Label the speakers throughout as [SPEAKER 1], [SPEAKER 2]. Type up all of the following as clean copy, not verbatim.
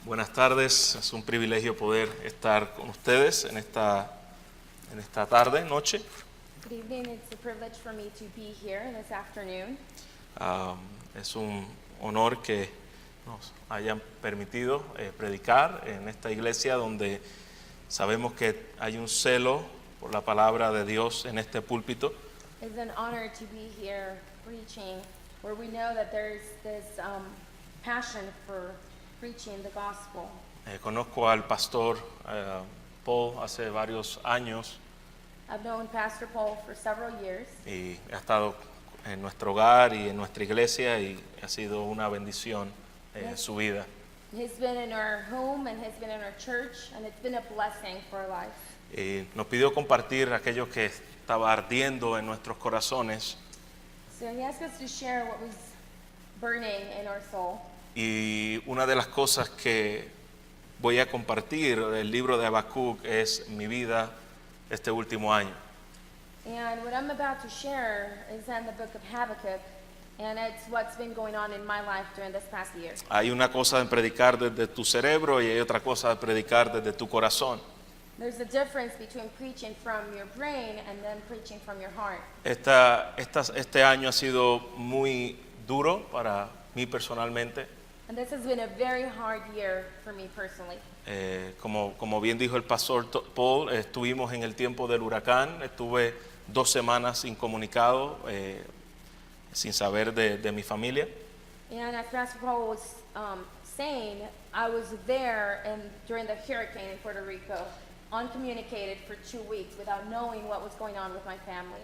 [SPEAKER 1] Buenas tardes, es un privilegio poder estar con ustedes en esta tarde, noche.
[SPEAKER 2] Good evening. It's a privilege for me to be here this afternoon.
[SPEAKER 1] Es un honor que nos hayan permitido predicar en esta iglesia donde sabemos que hay un celo por la palabra de Dios en este púlpito.
[SPEAKER 2] It's an honor to be here preaching, where we know that there's this passion for preaching the gospel.
[SPEAKER 1] Conozco al pastor Paul hace varios años
[SPEAKER 2] I've known Pastor Paul for several years,
[SPEAKER 1] y ha estado en nuestro hogar y en nuestra iglesia y ha sido una bendición su vida.
[SPEAKER 2] He's been in our home and he's been in our church, and it's been a blessing for our life.
[SPEAKER 1] Y nos pidió compartir aquello que estaba ardiendo en nuestros corazones,
[SPEAKER 2] So he asked us to share what was burning in our soul.
[SPEAKER 1] y una de las cosas que voy a compartir del libro de Habacuc es mi vida este último año.
[SPEAKER 2] And what I'm about to share is in the book of Habakkuk, and it's what's been going on in my life during this past year.
[SPEAKER 1] Hay una cosa de predicar desde tu cerebro y hay otra cosa de predicar desde tu corazón.
[SPEAKER 2] There's a difference between preaching from your brain and then preaching from your heart.
[SPEAKER 1] Este año ha sido muy duro para mí personalmente.
[SPEAKER 2] And this has been a very hard year for me personally.
[SPEAKER 1] Como bien dijo el pastor Paul, estuvimos en el tiempo del huracán. Estuve 2 semanas incomunicado, sin saber de mi familia.
[SPEAKER 2] And as Pastor Paul was saying, I was there during the hurricane in Puerto Rico, uncommunicated for 2 weeks without knowing what was going on with my family.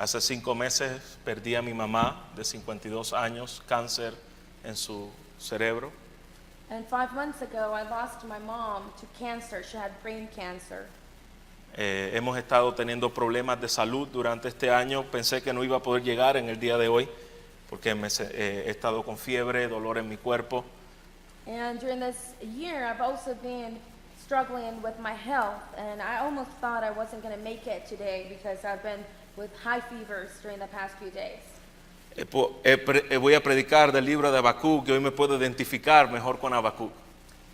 [SPEAKER 1] Hace 5 meses perdí a mi mamá de 52 años, cáncer en su cerebro.
[SPEAKER 2] And 5 months ago, I lost my mom to cancer. She had brain cancer.
[SPEAKER 1] Hemos estado teniendo problemas de salud durante este año. Pensé que no iba a poder llegar en el día de hoy porque he estado con fiebre, dolor en mi cuerpo.
[SPEAKER 2] And during this year, I've also been struggling with my health, and I almost thought I wasn't going to make it today because I've been with high fevers during the past few days.
[SPEAKER 1] Voy a predicar del libro de Habacuc, que hoy me puedo identificar mejor con Habacuc.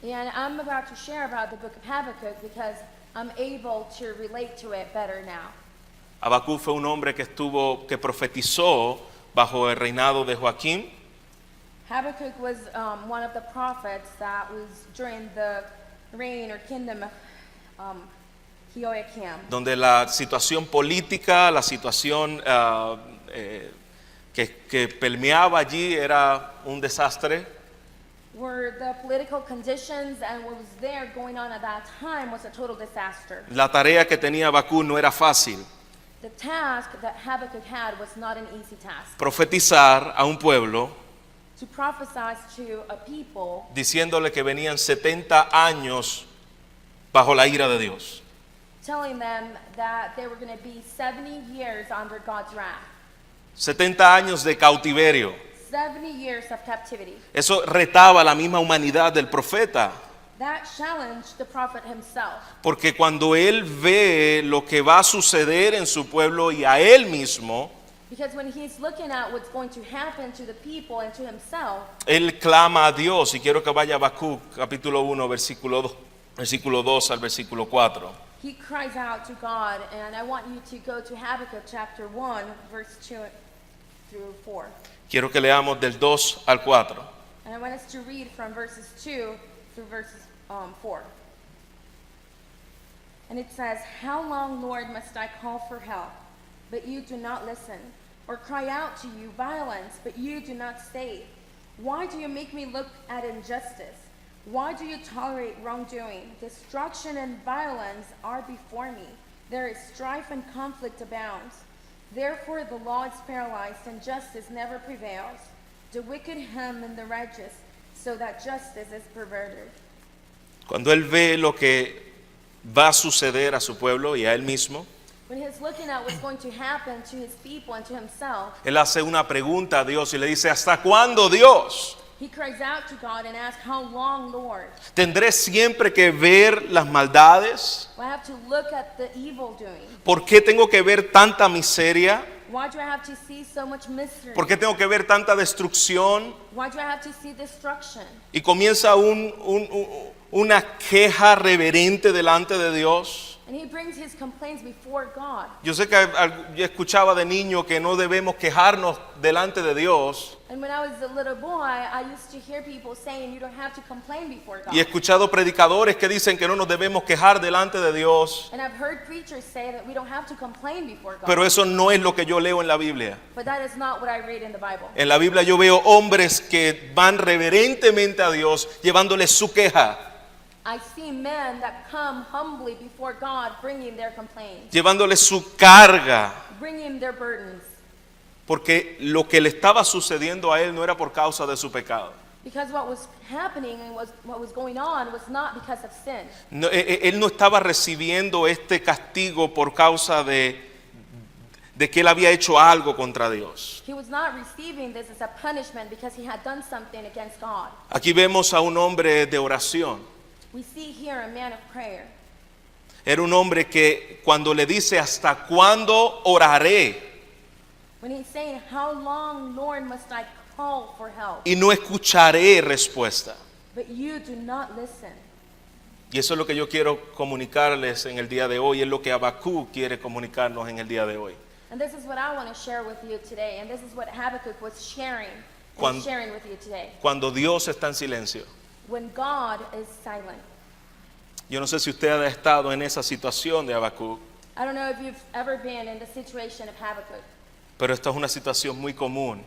[SPEAKER 2] And I'm about to share about the book of Habakkuk because I'm able to relate to it better now.
[SPEAKER 1] Habacuc fue un hombre que profetizó bajo el reinado de Joaquín.
[SPEAKER 2] Habakkuk was one of the prophets that was during the reign or kingdom of Jehoiakim.
[SPEAKER 1] Donde la situación política, la situación que permeaba allí era un desastre.
[SPEAKER 2] Where the political conditions and what was there going on at that time was a total disaster.
[SPEAKER 1] La tarea que tenía Habacuc no era fácil.
[SPEAKER 2] The task that Habakkuk had was not an easy task.
[SPEAKER 1] Profetizar a un pueblo
[SPEAKER 2] To prophesy to a people,
[SPEAKER 1] diciéndole que venían 70 años bajo la ira de Dios.
[SPEAKER 2] telling them that they were going to be 70 years under God's wrath.
[SPEAKER 1] 70 años de cautiverio.
[SPEAKER 2] 70 years of captivity.
[SPEAKER 1] Eso retaba la misma humanidad del profeta.
[SPEAKER 2] That challenged the prophet himself.
[SPEAKER 1] Porque cuando él ve lo que va a suceder en su pueblo y a él mismo,
[SPEAKER 2] Because when he's looking at what's going to happen to the people and to himself,
[SPEAKER 1] él clama a Dios. Y quiero que vaya a Habacuc, capítulo 1, versículo 2 al versículo 4.
[SPEAKER 2] he cries out to God. And I want you to go to Habakkuk chapter 1, verse 2 through 4.
[SPEAKER 1] Quiero que leamos del 2 al 4.
[SPEAKER 2] And I want us to read from verses 2 through verses 4. And it says, "How long, Lord, must I call for help, but you do not listen, or cry out to you violence, but you do not save? Why do you make me look at injustice? Why do you tolerate wrongdoing? Destruction and violence are before me. There is strife and conflict abounds. Therefore the law is paralyzed and justice never prevails. The wicked hem in the righteous, so that justice is perverted."
[SPEAKER 1] Cuando él ve lo que va a suceder a su pueblo y a él mismo,
[SPEAKER 2] When he's looking at what's going to happen to his people and to himself,
[SPEAKER 1] él hace una pregunta a Dios y le dice: ¿hasta cuándo, Dios?
[SPEAKER 2] he cries out to God and asks, "How long, Lord?
[SPEAKER 1] ¿Tendré siempre que ver las maldades?
[SPEAKER 2] Will I have to look at the evil doing?
[SPEAKER 1] ¿Por qué tengo que ver tanta miseria?
[SPEAKER 2] Why do I have to see so much mystery?
[SPEAKER 1] ¿Por qué tengo que ver tanta destrucción?
[SPEAKER 2] Why do I have to see destruction?
[SPEAKER 1] Y comienza una queja reverente delante de Dios.
[SPEAKER 2] And he brings his complaints before God.
[SPEAKER 1] Yo sé que yo escuchaba de niño que no debemos quejarnos delante de Dios.
[SPEAKER 2] And when I was a little boy, I used to hear people saying you don't have to complain before God.
[SPEAKER 1] Y he escuchado predicadores que dicen que no nos debemos quejar delante de Dios.
[SPEAKER 2] And I've heard preachers say that we don't have to complain before God.
[SPEAKER 1] Pero eso no es lo que yo leo en la Biblia.
[SPEAKER 2] But that is not what I read in the Bible.
[SPEAKER 1] En la Biblia yo veo hombres que van reverentemente a Dios llevándole su queja,
[SPEAKER 2] I see men that come humbly before God, bringing their complaints,
[SPEAKER 1] llevándole su carga,
[SPEAKER 2] bringing their burdens.
[SPEAKER 1] porque lo que le estaba sucediendo a él no era por causa de su pecado.
[SPEAKER 2] Because what was happening and what was going on was not because of sin.
[SPEAKER 1] No, él no estaba recibiendo este castigo por causa de que él había hecho algo contra Dios.
[SPEAKER 2] He was not receiving this as a punishment because he had done something against God.
[SPEAKER 1] Aquí vemos a un hombre de oración.
[SPEAKER 2] We see here a man of prayer.
[SPEAKER 1] Era un hombre que cuando le dice ¿hasta cuándo oraré?
[SPEAKER 2] When he's saying, how long, Lord, must I call for help?
[SPEAKER 1] Y no escucharé respuesta.
[SPEAKER 2] But you do not listen.
[SPEAKER 1] Y eso es lo que yo quiero comunicarles en el día de hoy, es lo que Habacuc quiere comunicarnos en el día de hoy.
[SPEAKER 2] And this is what I want to share with you today. And this is what Habakkuk was sharing with you today.
[SPEAKER 1] Cuando Dios está en silencio.
[SPEAKER 2] When God is silent.
[SPEAKER 1] Yo no sé si usted ha estado en esa situación de Habacuc,
[SPEAKER 2] I don't know if you've ever been in the situation of Habakkuk.
[SPEAKER 1] pero esta es una situación muy común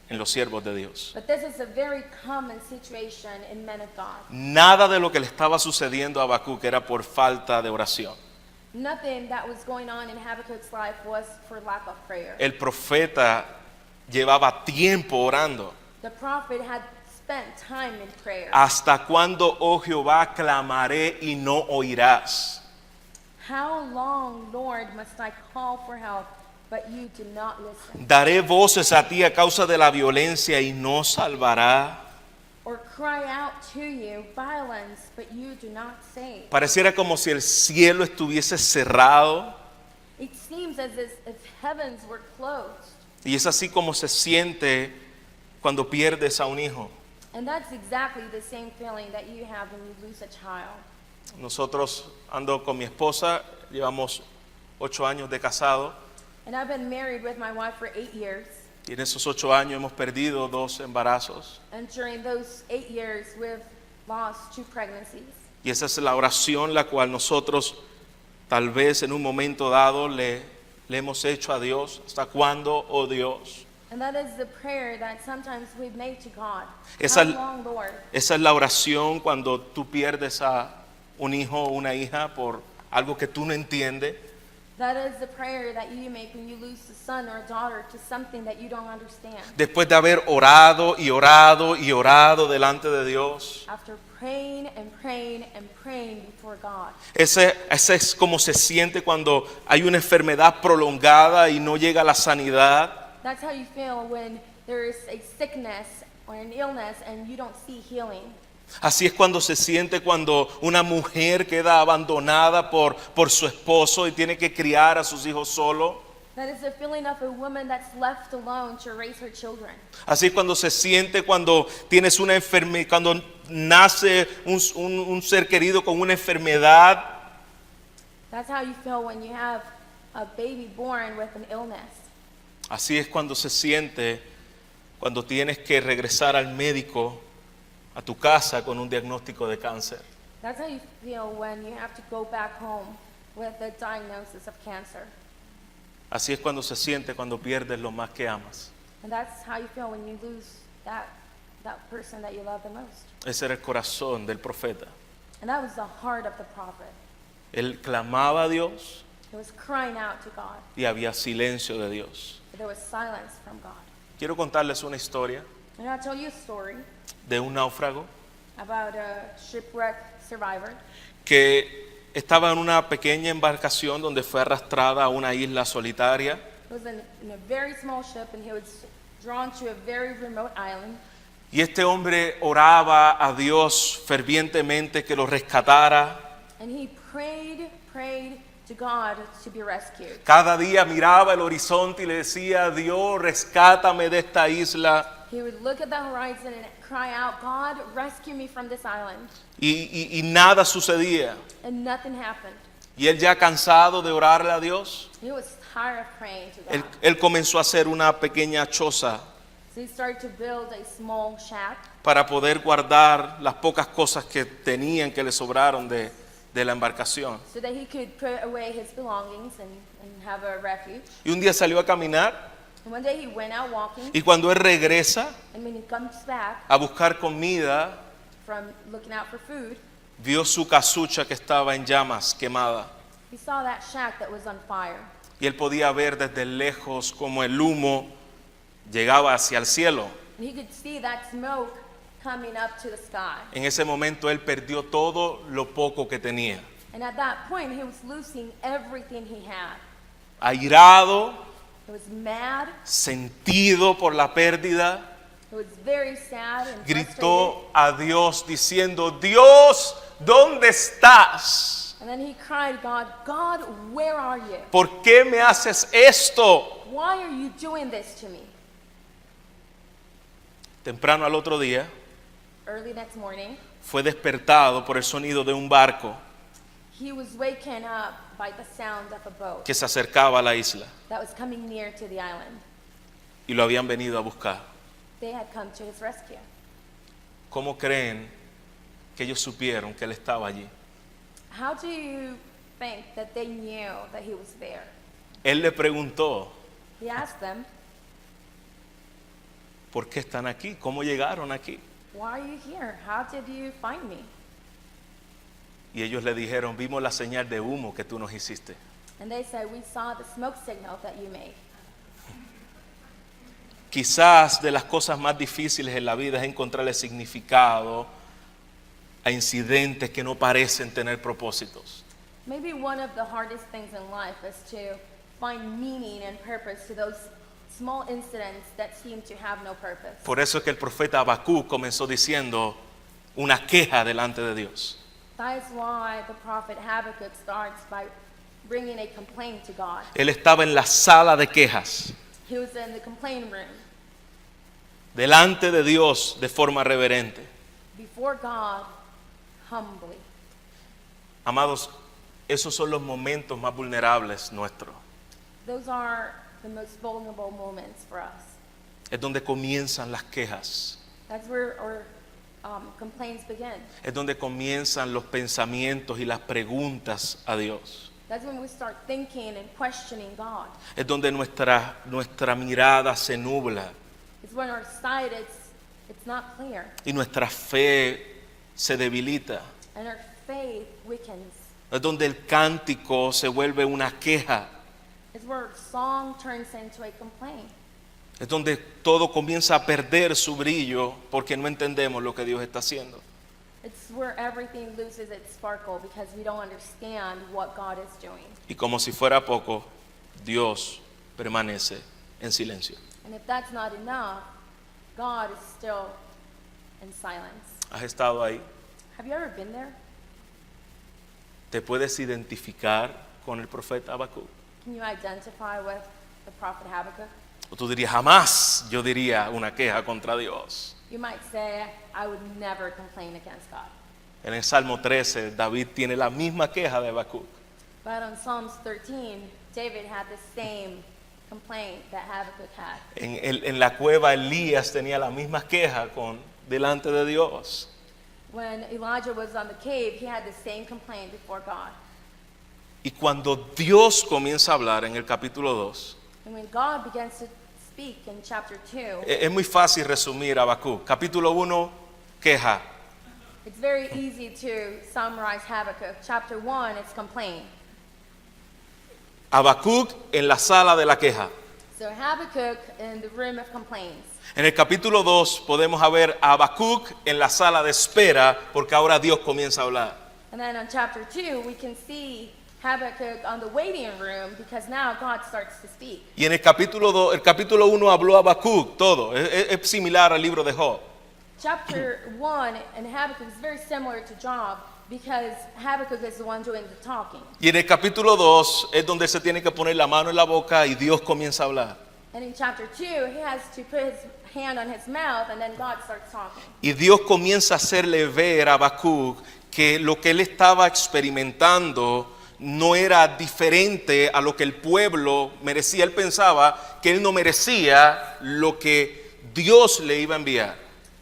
[SPEAKER 1] en los siervos de Dios.
[SPEAKER 2] But this is a very common situation in men of God.
[SPEAKER 1] Nada de lo que le estaba sucediendo a Habacuc era por falta de oración.
[SPEAKER 2] Nothing that was going on in Habakkuk's life was for lack of prayer.
[SPEAKER 1] El profeta llevaba tiempo orando.
[SPEAKER 2] The prophet had spent time in prayer.
[SPEAKER 1] ¿Hasta cuándo, oh Jehová, clamaré y no oirás?
[SPEAKER 2] How long, Lord, must I call for help, but you do not listen?
[SPEAKER 1] Daré voces a ti a causa de la violencia y no salvará.
[SPEAKER 2] Or cry out to you violence, but you do not save.
[SPEAKER 1] Pareciera como si el cielo estuviese cerrado.
[SPEAKER 2] It seems as if heavens were closed.
[SPEAKER 1] Y es así como se siente cuando pierdes a un hijo.
[SPEAKER 2] And that's exactly the same feeling that you have when you lose a child.
[SPEAKER 1] Nosotros, ando con mi esposa, llevamos 8 años de casado.
[SPEAKER 2] And I've been married with my wife for 8 years.
[SPEAKER 1] Y en esos 8 años hemos perdido 2 embarazos.
[SPEAKER 2] And during those 8 years, we've lost 2 pregnancies.
[SPEAKER 1] Y esa es la oración la cual nosotros tal vez en un momento dado le hemos hecho a Dios. ¿Hasta cuándo, oh Dios?
[SPEAKER 2] And that is the prayer that sometimes we've made to God.
[SPEAKER 1] Esa,
[SPEAKER 2] How long, Lord?
[SPEAKER 1] esa es la oración cuando tú pierdes a un hijo o una hija por algo que tú no entiendes.
[SPEAKER 2] That is the prayer that you make when you lose a son or a daughter to something that you don't understand.
[SPEAKER 1] Después de haber orado y orado y orado delante de Dios.
[SPEAKER 2] After praying and praying and praying before God.
[SPEAKER 1] Ese es como se siente cuando hay una enfermedad prolongada y no llega la sanidad.
[SPEAKER 2] That's how you feel when there is a sickness or an illness and you don't see healing.
[SPEAKER 1] Así es cuando se siente cuando una mujer queda abandonada por su esposo y tiene que criar a sus hijos solo.
[SPEAKER 2] That is the feeling of a woman that's left alone to raise her children.
[SPEAKER 1] Así es cuando se siente cuando tienes una enfermedad, cuando nace un ser querido con una enfermedad.
[SPEAKER 2] That's how you feel when you have a baby born with an illness.
[SPEAKER 1] Así es cuando se siente cuando tienes que regresar al médico a tu casa con un diagnóstico de cáncer.
[SPEAKER 2] That's how you feel when you have to go back home with a diagnosis of cancer.
[SPEAKER 1] Así es cuando se siente cuando pierdes lo más que amas.
[SPEAKER 2] And that's how you feel when you lose that person that you love the most.
[SPEAKER 1] Ese era el corazón del profeta.
[SPEAKER 2] And that was the heart of the prophet.
[SPEAKER 1] Él clamaba a Dios
[SPEAKER 2] He was crying out to God,
[SPEAKER 1] y había silencio de Dios.
[SPEAKER 2] but there was silence from God.
[SPEAKER 1] Quiero contarles una historia
[SPEAKER 2] And I'll tell you a story
[SPEAKER 1] de un náufrago
[SPEAKER 2] about a shipwreck survivor
[SPEAKER 1] que estaba en una pequeña embarcación donde fue arrastrada a una isla solitaria.
[SPEAKER 2] who was in a very small ship and he was drawn to a very remote island.
[SPEAKER 1] Y este hombre oraba a Dios fervientemente que lo rescatara.
[SPEAKER 2] And he prayed to God to be rescued.
[SPEAKER 1] Cada día miraba el horizonte y le decía, Dios, rescátame de esta isla.
[SPEAKER 2] He would look at the horizon and cry out, God, rescue me from this island.
[SPEAKER 1] Y nada sucedía.
[SPEAKER 2] And nothing happened.
[SPEAKER 1] Y él ya cansado de orarle a Dios,
[SPEAKER 2] He was tired of praying to
[SPEAKER 1] él,
[SPEAKER 2] God.
[SPEAKER 1] él comenzó a hacer una pequeña choza
[SPEAKER 2] So he started to build a small shack
[SPEAKER 1] para poder guardar las pocas cosas que tenían, que le sobraron de la embarcación.
[SPEAKER 2] so that he could put away his belongings and have a refuge.
[SPEAKER 1] Y un día salió a caminar
[SPEAKER 2] And one day he went out walking,
[SPEAKER 1] y cuando él regresa
[SPEAKER 2] and when he comes back
[SPEAKER 1] a buscar comida,
[SPEAKER 2] from looking out for food,
[SPEAKER 1] vio su casucha que estaba en llamas, quemada.
[SPEAKER 2] he saw that shack that was on fire.
[SPEAKER 1] Y él podía ver desde lejos como el humo llegaba hacia el cielo.
[SPEAKER 2] And he could see that smoke coming up to the sky.
[SPEAKER 1] En ese momento él perdió todo lo poco que tenía.
[SPEAKER 2] And at that point, he was losing everything he had.
[SPEAKER 1] Airado,
[SPEAKER 2] He was mad.
[SPEAKER 1] sentido por la pérdida,
[SPEAKER 2] He was very sad and frustrated.
[SPEAKER 1] gritó a Dios diciendo, Dios, ¿dónde estás?
[SPEAKER 2] And then he cried, God, God, where are you?
[SPEAKER 1] ¿Por qué me haces esto?
[SPEAKER 2] Why are you doing this to me?
[SPEAKER 1] Temprano al otro día
[SPEAKER 2] Early next morning,
[SPEAKER 1] fue despertado por el sonido de un barco
[SPEAKER 2] he was waken up by the sound of a boat
[SPEAKER 1] que se acercaba a la isla
[SPEAKER 2] that was coming near to the island.
[SPEAKER 1] y lo habían venido a buscar.
[SPEAKER 2] They had come to his rescue.
[SPEAKER 1] ¿Cómo creen que ellos supieron que él estaba allí?
[SPEAKER 2] How do you think that they knew that he was there?
[SPEAKER 1] Él le preguntó,
[SPEAKER 2] He asked them,
[SPEAKER 1] ¿por qué están aquí? ¿Cómo llegaron aquí?
[SPEAKER 2] why are you here? How did you find me?
[SPEAKER 1] Y ellos le dijeron, vimos la señal de humo que tú nos hiciste.
[SPEAKER 2] And they said, we saw the smoke signal that you made.
[SPEAKER 1] Quizás de las cosas más difíciles en la vida es encontrarle significado a incidentes que no parecen tener propósitos.
[SPEAKER 2] Maybe one of the hardest things in life is to find meaning and purpose to those small incidents that seem to have no purpose.
[SPEAKER 1] Por eso es que el profeta Habacuc comenzó diciendo una queja delante de Dios.
[SPEAKER 2] That is why the prophet Habakkuk starts by bringing a complaint to God.
[SPEAKER 1] Él estaba en la sala de quejas,
[SPEAKER 2] He was in the complaint room
[SPEAKER 1] delante de Dios de forma reverente.
[SPEAKER 2] before God humbly.
[SPEAKER 1] Amados, esos son los momentos más vulnerables nuestros.
[SPEAKER 2] Those are the most vulnerable moments for us.
[SPEAKER 1] Es donde comienzan las quejas.
[SPEAKER 2] That's where our complaints begin.
[SPEAKER 1] Es donde comienzan los pensamientos y las preguntas a Dios.
[SPEAKER 2] That's when we start thinking and questioning God.
[SPEAKER 1] Es donde nuestra mirada se nubla
[SPEAKER 2] It's when our sight it's not clear
[SPEAKER 1] y nuestra fe se debilita.
[SPEAKER 2] and our faith weakens.
[SPEAKER 1] Es donde el cántico se vuelve una queja.
[SPEAKER 2] It's where song turns into a complaint.
[SPEAKER 1] Es donde todo comienza a perder su brillo porque no entendemos lo que Dios está haciendo.
[SPEAKER 2] It's where everything loses its sparkle because we don't understand what God is doing.
[SPEAKER 1] Y como si fuera poco, Dios permanece en silencio.
[SPEAKER 2] And if that's not enough, God is still in silence.
[SPEAKER 1] ¿Has estado ahí?
[SPEAKER 2] Have you ever been there?
[SPEAKER 1] ¿Te puedes identificar con el profeta Habacuc?
[SPEAKER 2] Can you identify with the prophet Habakkuk?
[SPEAKER 1] O tú dirías, jamás yo diría una queja contra Dios.
[SPEAKER 2] You might say, I would never complain against God.
[SPEAKER 1] En el Salmo 13, David tiene la misma queja de Habacuc.
[SPEAKER 2] But on Psalms 13, David had the same complaint that Habakkuk had.
[SPEAKER 1] En la cueva Elías tenía la misma queja delante de Dios.
[SPEAKER 2] When Elijah was on the cave, he had the same complaint before God.
[SPEAKER 1] Y cuando Dios comienza a hablar en el capítulo 2,
[SPEAKER 2] And when God begins to speak in chapter 2,
[SPEAKER 1] es muy fácil resumir Habacuc. Capítulo 1, queja.
[SPEAKER 2] it's very easy to summarize Habakkuk. Chapter 1, it's complaint.
[SPEAKER 1] Habacuc en la sala de la queja.
[SPEAKER 2] So Habakkuk in the room of complaints.
[SPEAKER 1] En el capítulo 2 podemos ver a Habacuc en la sala de espera porque ahora Dios comienza a hablar.
[SPEAKER 2] And then on chapter 2, we can see Habakkuk on the waiting room because now God starts to speak.
[SPEAKER 1] Y en el capítulo 1 habló Habacuc todo. Es similar al libro de Job.
[SPEAKER 2] Chapter 1 in Habakkuk is very similar to Job because Habakkuk is the one doing the talking.
[SPEAKER 1] Y en el capítulo 2 es donde se tiene que poner la mano en la boca y Dios comienza a hablar.
[SPEAKER 2] And in chapter 2, he has to put his hand on his mouth and then God starts talking.
[SPEAKER 1] Y Dios comienza a hacerle ver a Habacuc que lo que él estaba experimentando no era diferente a lo que el pueblo merecía. Él pensaba que él no merecía lo que Dios le iba a enviar.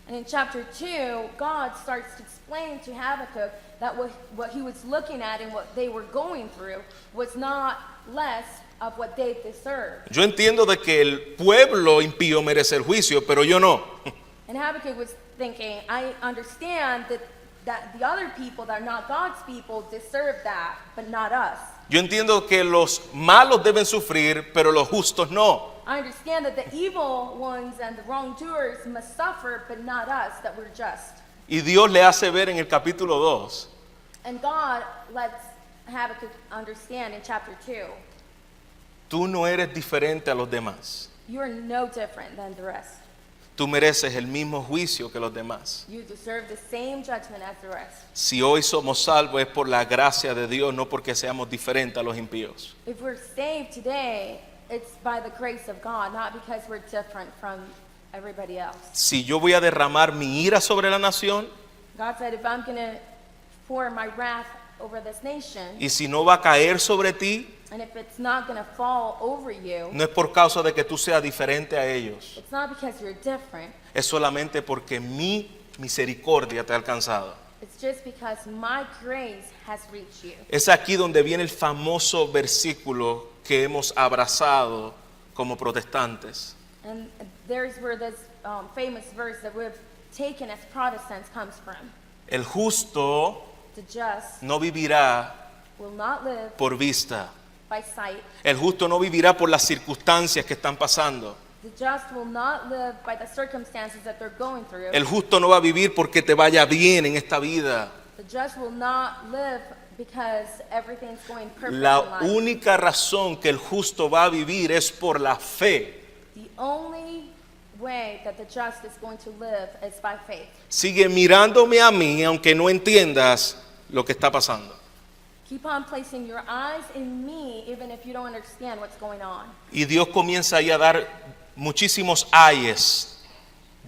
[SPEAKER 2] And in chapter 2, God starts to explain to Habakkuk that what he was looking at and what they were going through was not less of what they deserved.
[SPEAKER 1] Yo entiendo de que el pueblo impío merece el juicio, pero yo no.
[SPEAKER 2] And Habakkuk was thinking, I understand that the other people that are not God's people deserve that, but not us.
[SPEAKER 1] Yo entiendo que los malos deben sufrir, pero los justos no.
[SPEAKER 2] I understand that the evil ones and the wrongdoers must suffer, but not us, that we're just.
[SPEAKER 1] Y Dios le hace ver en el capítulo 2
[SPEAKER 2] And God lets Habakkuk understand in chapter 2,
[SPEAKER 1] tú no eres diferente a los demás.
[SPEAKER 2] you are no different than the rest.
[SPEAKER 1] Tú mereces el mismo juicio que los demás.
[SPEAKER 2] You deserve the same judgment as the rest.
[SPEAKER 1] Si hoy somos salvos es por la gracia de Dios, no porque seamos diferentes a los impíos.
[SPEAKER 2] If we're saved today, it's by the grace of God, not because we're different from everybody else.
[SPEAKER 1] Si yo voy a derramar mi ira sobre la nación,
[SPEAKER 2] God said, if I'm going to pour my wrath over this nation,
[SPEAKER 1] y si no va a caer sobre ti,
[SPEAKER 2] and if it's not going to fall over you,
[SPEAKER 1] no es por causa de que tú seas diferente a ellos.
[SPEAKER 2] it's not because you're different.
[SPEAKER 1] Es solamente porque mi misericordia te ha alcanzado.
[SPEAKER 2] It's just because my grace has reached you.
[SPEAKER 1] Es aquí donde viene el famoso versículo que hemos abrazado como protestantes.
[SPEAKER 2] And there's where this famous verse that we've taken as Protestants comes from.
[SPEAKER 1] El justo
[SPEAKER 2] The just
[SPEAKER 1] no vivirá
[SPEAKER 2] will not live
[SPEAKER 1] por vista.
[SPEAKER 2] by sight.
[SPEAKER 1] El justo no vivirá por las circunstancias que están pasando.
[SPEAKER 2] The just will not live by the circumstances that they're going through.
[SPEAKER 1] El justo no va a vivir porque te vaya bien en esta vida.
[SPEAKER 2] The just will not live because everything's going perfect in
[SPEAKER 1] La
[SPEAKER 2] life.
[SPEAKER 1] única razón que el justo va a vivir es por la fe.
[SPEAKER 2] The only way that the just is going to live is by faith.
[SPEAKER 1] Sigue mirándome a mí aunque no entiendas lo que está pasando.
[SPEAKER 2] Keep on placing your eyes in me even if you don't understand what's going on.
[SPEAKER 1] Y Dios comienza ahí a dar muchísimos ayes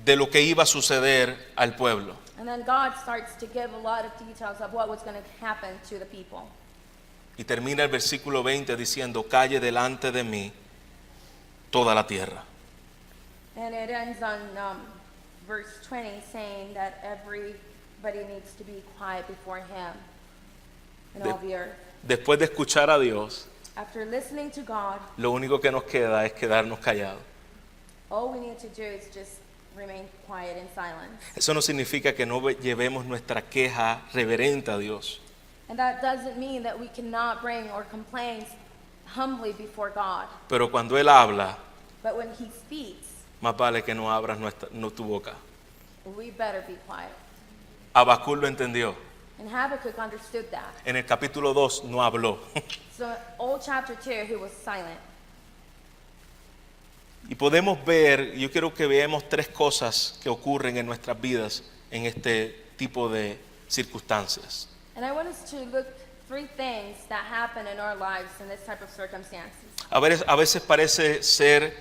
[SPEAKER 1] de lo que iba a suceder al pueblo.
[SPEAKER 2] And then God starts to give a lot of details of what was going to happen to the people.
[SPEAKER 1] Y termina el versículo 20 diciendo, calle delante de mí toda la tierra.
[SPEAKER 2] And it ends on verse 20 saying that everybody needs to be quiet before him in all the earth.
[SPEAKER 1] Después de escuchar a Dios,
[SPEAKER 2] After listening to God,
[SPEAKER 1] lo único que nos queda es quedarnos callados.
[SPEAKER 2] all we need to do is just remain quiet in silence.
[SPEAKER 1] Eso no significa que no llevemos nuestra queja reverente a Dios.
[SPEAKER 2] And that doesn't mean that we cannot bring our complaints humbly before God.
[SPEAKER 1] Pero cuando Él habla,
[SPEAKER 2] But when he speaks,
[SPEAKER 1] más vale que no abras no tu boca.
[SPEAKER 2] we better be quiet.
[SPEAKER 1] Habacuc lo entendió.
[SPEAKER 2] And Habakkuk understood that.
[SPEAKER 1] En el capítulo 2 no habló.
[SPEAKER 2] So all chapter 2, he was silent.
[SPEAKER 1] Y podemos ver, yo quiero que veamos tres cosas que ocurren en nuestras vidas en este tipo de circunstancias.
[SPEAKER 2] And I want us to look 3 things that happen in our lives in this type of circumstances.
[SPEAKER 1] A veces parece ser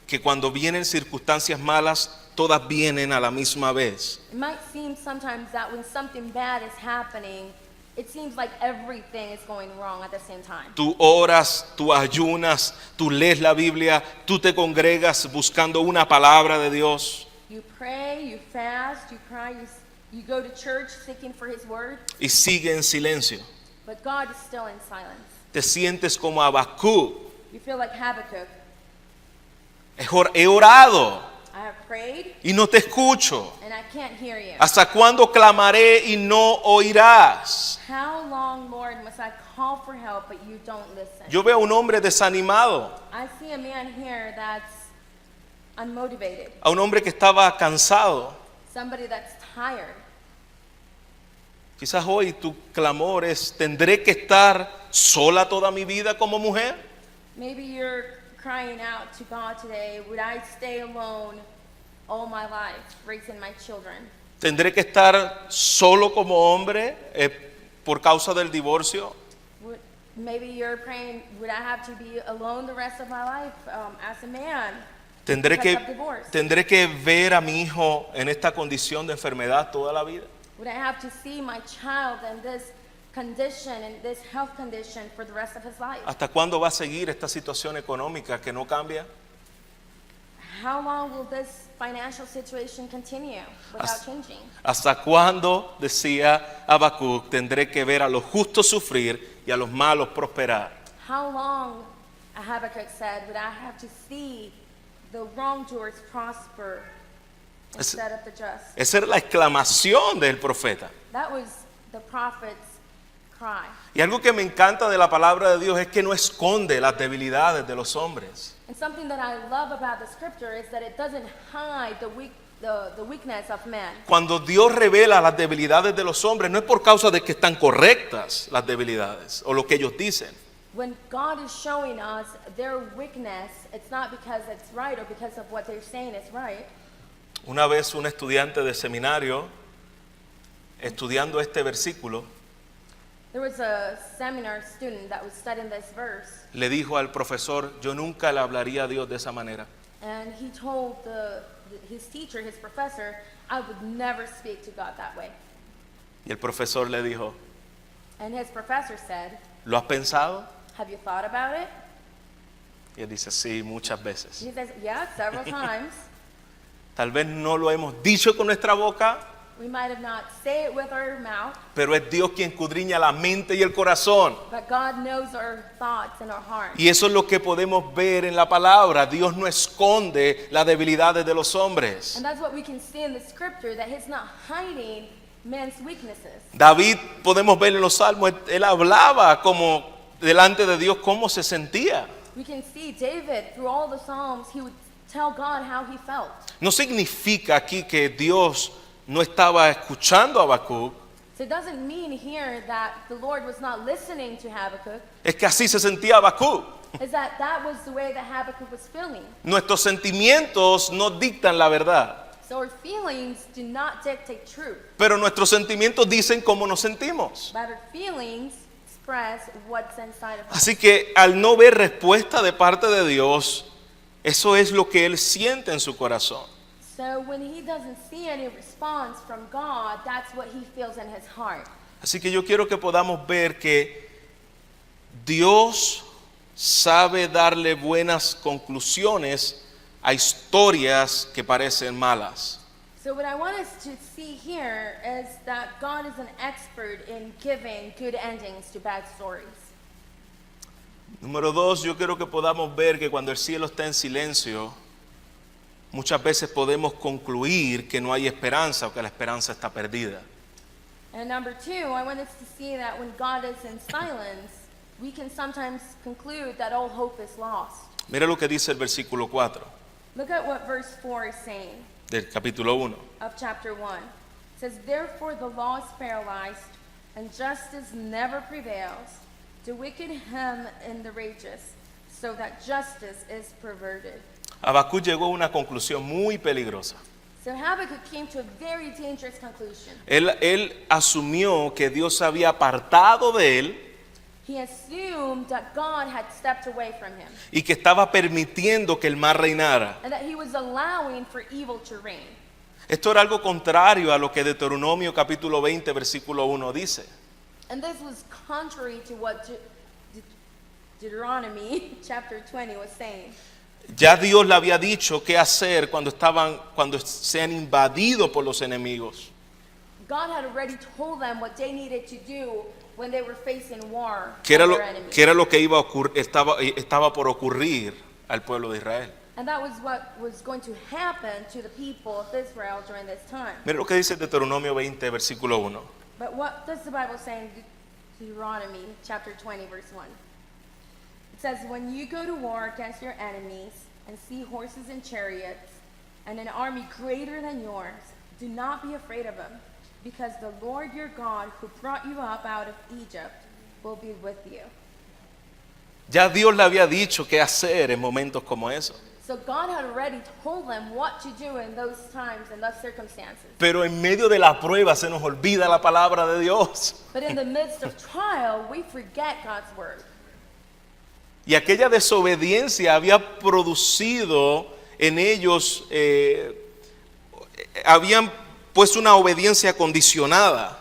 [SPEAKER 1] que cuando vienen circunstancias malas, todas vienen a la misma vez.
[SPEAKER 2] It might seem sometimes that when something bad is happening, it seems like everything is going wrong at the same time.
[SPEAKER 1] Tú oras, tú ayunas, tú lees la Biblia, tú te congregas buscando una palabra de Dios
[SPEAKER 2] You pray, you fast, you cry, you go to church seeking for his word,
[SPEAKER 1] y sigue en silencio.
[SPEAKER 2] but God is still in silence.
[SPEAKER 1] Te sientes como Habacuc.
[SPEAKER 2] You feel like Habakkuk.
[SPEAKER 1] He orado
[SPEAKER 2] I have prayed
[SPEAKER 1] y no te escucho.
[SPEAKER 2] and I can't hear you.
[SPEAKER 1] ¿Hasta cuándo clamaré y no oirás?
[SPEAKER 2] How long, Lord, must I call for help but you don't listen?
[SPEAKER 1] Yo veo a un hombre desanimado,
[SPEAKER 2] I see a man here that's unmotivated,
[SPEAKER 1] a un hombre que estaba cansado.
[SPEAKER 2] somebody that's tired.
[SPEAKER 1] Quizás hoy tu clamor es, ¿tendré que estar sola toda mi vida como mujer?
[SPEAKER 2] Maybe you're crying out to God today, would I stay alone all my life, raising my children?
[SPEAKER 1] ¿Tendré que estar solo como hombre, por causa del divorcio.
[SPEAKER 2] Maybe you're praying, would I have to be alone the rest of my life as a man?
[SPEAKER 1] Tendré que ver a mi hijo en esta condición de enfermedad toda la vida.
[SPEAKER 2] Would I have to see my child in this condition, in this health condition for the rest of his life?
[SPEAKER 1] ¿Hasta cuándo va a seguir esta situación económica que no cambia?
[SPEAKER 2] How long will this financial situation continue without changing?
[SPEAKER 1] ¿Hasta cuándo, decía Habacuc, tendré que ver a los justos sufrir y a los malos prosperar?
[SPEAKER 2] How long, Habakkuk said, would I have to see the wrongdoers prosper instead of the just?
[SPEAKER 1] Esa era la exclamación del profeta.
[SPEAKER 2] That was the prophet's cry.
[SPEAKER 1] Y algo que me encanta de la palabra de Dios es que no esconde las debilidades de los hombres.
[SPEAKER 2] And something that I love about the scripture is that it doesn't hide the weakness of man.
[SPEAKER 1] Cuando Dios revela las debilidades de los hombres, no es por causa de que están correctas las debilidades o lo que ellos dicen.
[SPEAKER 2] When God is showing us their weakness, it's not because it's right or because of what they're saying is right.
[SPEAKER 1] Una vez un estudiante de seminario, estudiando este versículo,
[SPEAKER 2] There was a seminar student that was studying this verse,
[SPEAKER 1] le dijo al profesor, yo nunca le hablaría a Dios de esa manera.
[SPEAKER 2] and he told his teacher, his professor, I would never speak to God that way.
[SPEAKER 1] Y el profesor le dijo,
[SPEAKER 2] And his professor said,
[SPEAKER 1] ¿lo has pensado?
[SPEAKER 2] have you thought about it?
[SPEAKER 1] Y él dice, sí, muchas veces.
[SPEAKER 2] He says, yeah, several times.
[SPEAKER 1] Tal vez no lo hemos dicho con nuestra boca,
[SPEAKER 2] We might have not say it with our mouth,
[SPEAKER 1] pero es Dios quien escudriña la mente y el corazón.
[SPEAKER 2] but God knows our thoughts and our hearts.
[SPEAKER 1] Y eso es lo que podemos ver en la palabra. Dios no esconde las debilidades de los hombres.
[SPEAKER 2] And that's what we can see in the scripture, that he's not hiding man's weaknesses.
[SPEAKER 1] David, podemos ver en los salmos, él hablaba como delante de Dios cómo se sentía.
[SPEAKER 2] We can see David, through all the Psalms, he would tell God how he felt.
[SPEAKER 1] No significa aquí que Dios no estaba escuchando a Habacuc,
[SPEAKER 2] So it doesn't mean here that the Lord was not listening to Habakkuk.
[SPEAKER 1] es que así se sentía Habacuc.
[SPEAKER 2] Is that was the way that Habakkuk was feeling.
[SPEAKER 1] Nuestros sentimientos no dictan la verdad,
[SPEAKER 2] So our feelings do not dictate truth,
[SPEAKER 1] pero nuestros sentimientos dicen cómo nos sentimos.
[SPEAKER 2] but our feelings express what's inside of us.
[SPEAKER 1] Así que al no ver respuesta de parte de Dios, eso es lo que él siente en su corazón.
[SPEAKER 2] So when he doesn't see any response from God, that's what he feels in his heart.
[SPEAKER 1] Así que yo quiero que podamos ver que Dios sabe darle buenas conclusiones a historias que parecen malas.
[SPEAKER 2] So what I want us to see here is that God is an expert in giving good endings to bad stories.
[SPEAKER 1] Número dos, yo quiero que podamos ver que cuando el cielo está en silencio, muchas veces podemos concluir que no hay esperanza o que la esperanza está perdida.
[SPEAKER 2] And number two, I want us to see that when God is in silence, we can sometimes conclude that all hope is lost.
[SPEAKER 1] Mira lo que dice el versículo 4
[SPEAKER 2] Look at what verse 4 is saying
[SPEAKER 1] del capítulo 1.
[SPEAKER 2] of chapter 1. It says, therefore the law is paralyzed, and justice never prevails. The wicked hem in the righteous, so that justice is perverted.
[SPEAKER 1] Habacuc llegó a una conclusión muy peligrosa.
[SPEAKER 2] So Habakkuk came to a very dangerous conclusion.
[SPEAKER 1] Él asumió que Dios se había apartado de él
[SPEAKER 2] He assumed that God had stepped away from him,
[SPEAKER 1] y que estaba permitiendo que el mal reinara.
[SPEAKER 2] and that he was allowing for evil to reign.
[SPEAKER 1] Esto era algo contrario a lo que Deuteronomio capítulo 20 versículo 1 dice.
[SPEAKER 2] And this was contrary to what Deuteronomy chapter 20 was saying.
[SPEAKER 1] Ya Dios le había dicho qué hacer cuando sean invadidos por los enemigos.
[SPEAKER 2] God had already told them what they needed to do when they were facing war
[SPEAKER 1] Que era
[SPEAKER 2] with
[SPEAKER 1] lo,
[SPEAKER 2] their enemies.
[SPEAKER 1] que era lo que estaba por ocurrir al pueblo de Israel.
[SPEAKER 2] And that was what was going to happen to the people of Israel during this time.
[SPEAKER 1] Mira lo que dice Deuteronomio 20 versículo 1.
[SPEAKER 2] But what does the Bible say in Deuteronomy chapter 20 verse 1? It says, when you go to war against your enemies and see horses and chariots and an army greater than yours, do not be afraid of them, because the Lord your God who brought you up out of Egypt will be with you.
[SPEAKER 1] Ya Dios le había dicho qué hacer en momentos como esos.
[SPEAKER 2] So God had already told them what to do in those times and those circumstances.
[SPEAKER 1] Pero en medio de la prueba se nos olvida la palabra de Dios.
[SPEAKER 2] But in the midst of trial, we forget God's word.
[SPEAKER 1] Y aquella desobediencia había producido en ellos, habían puesto una obediencia condicionada.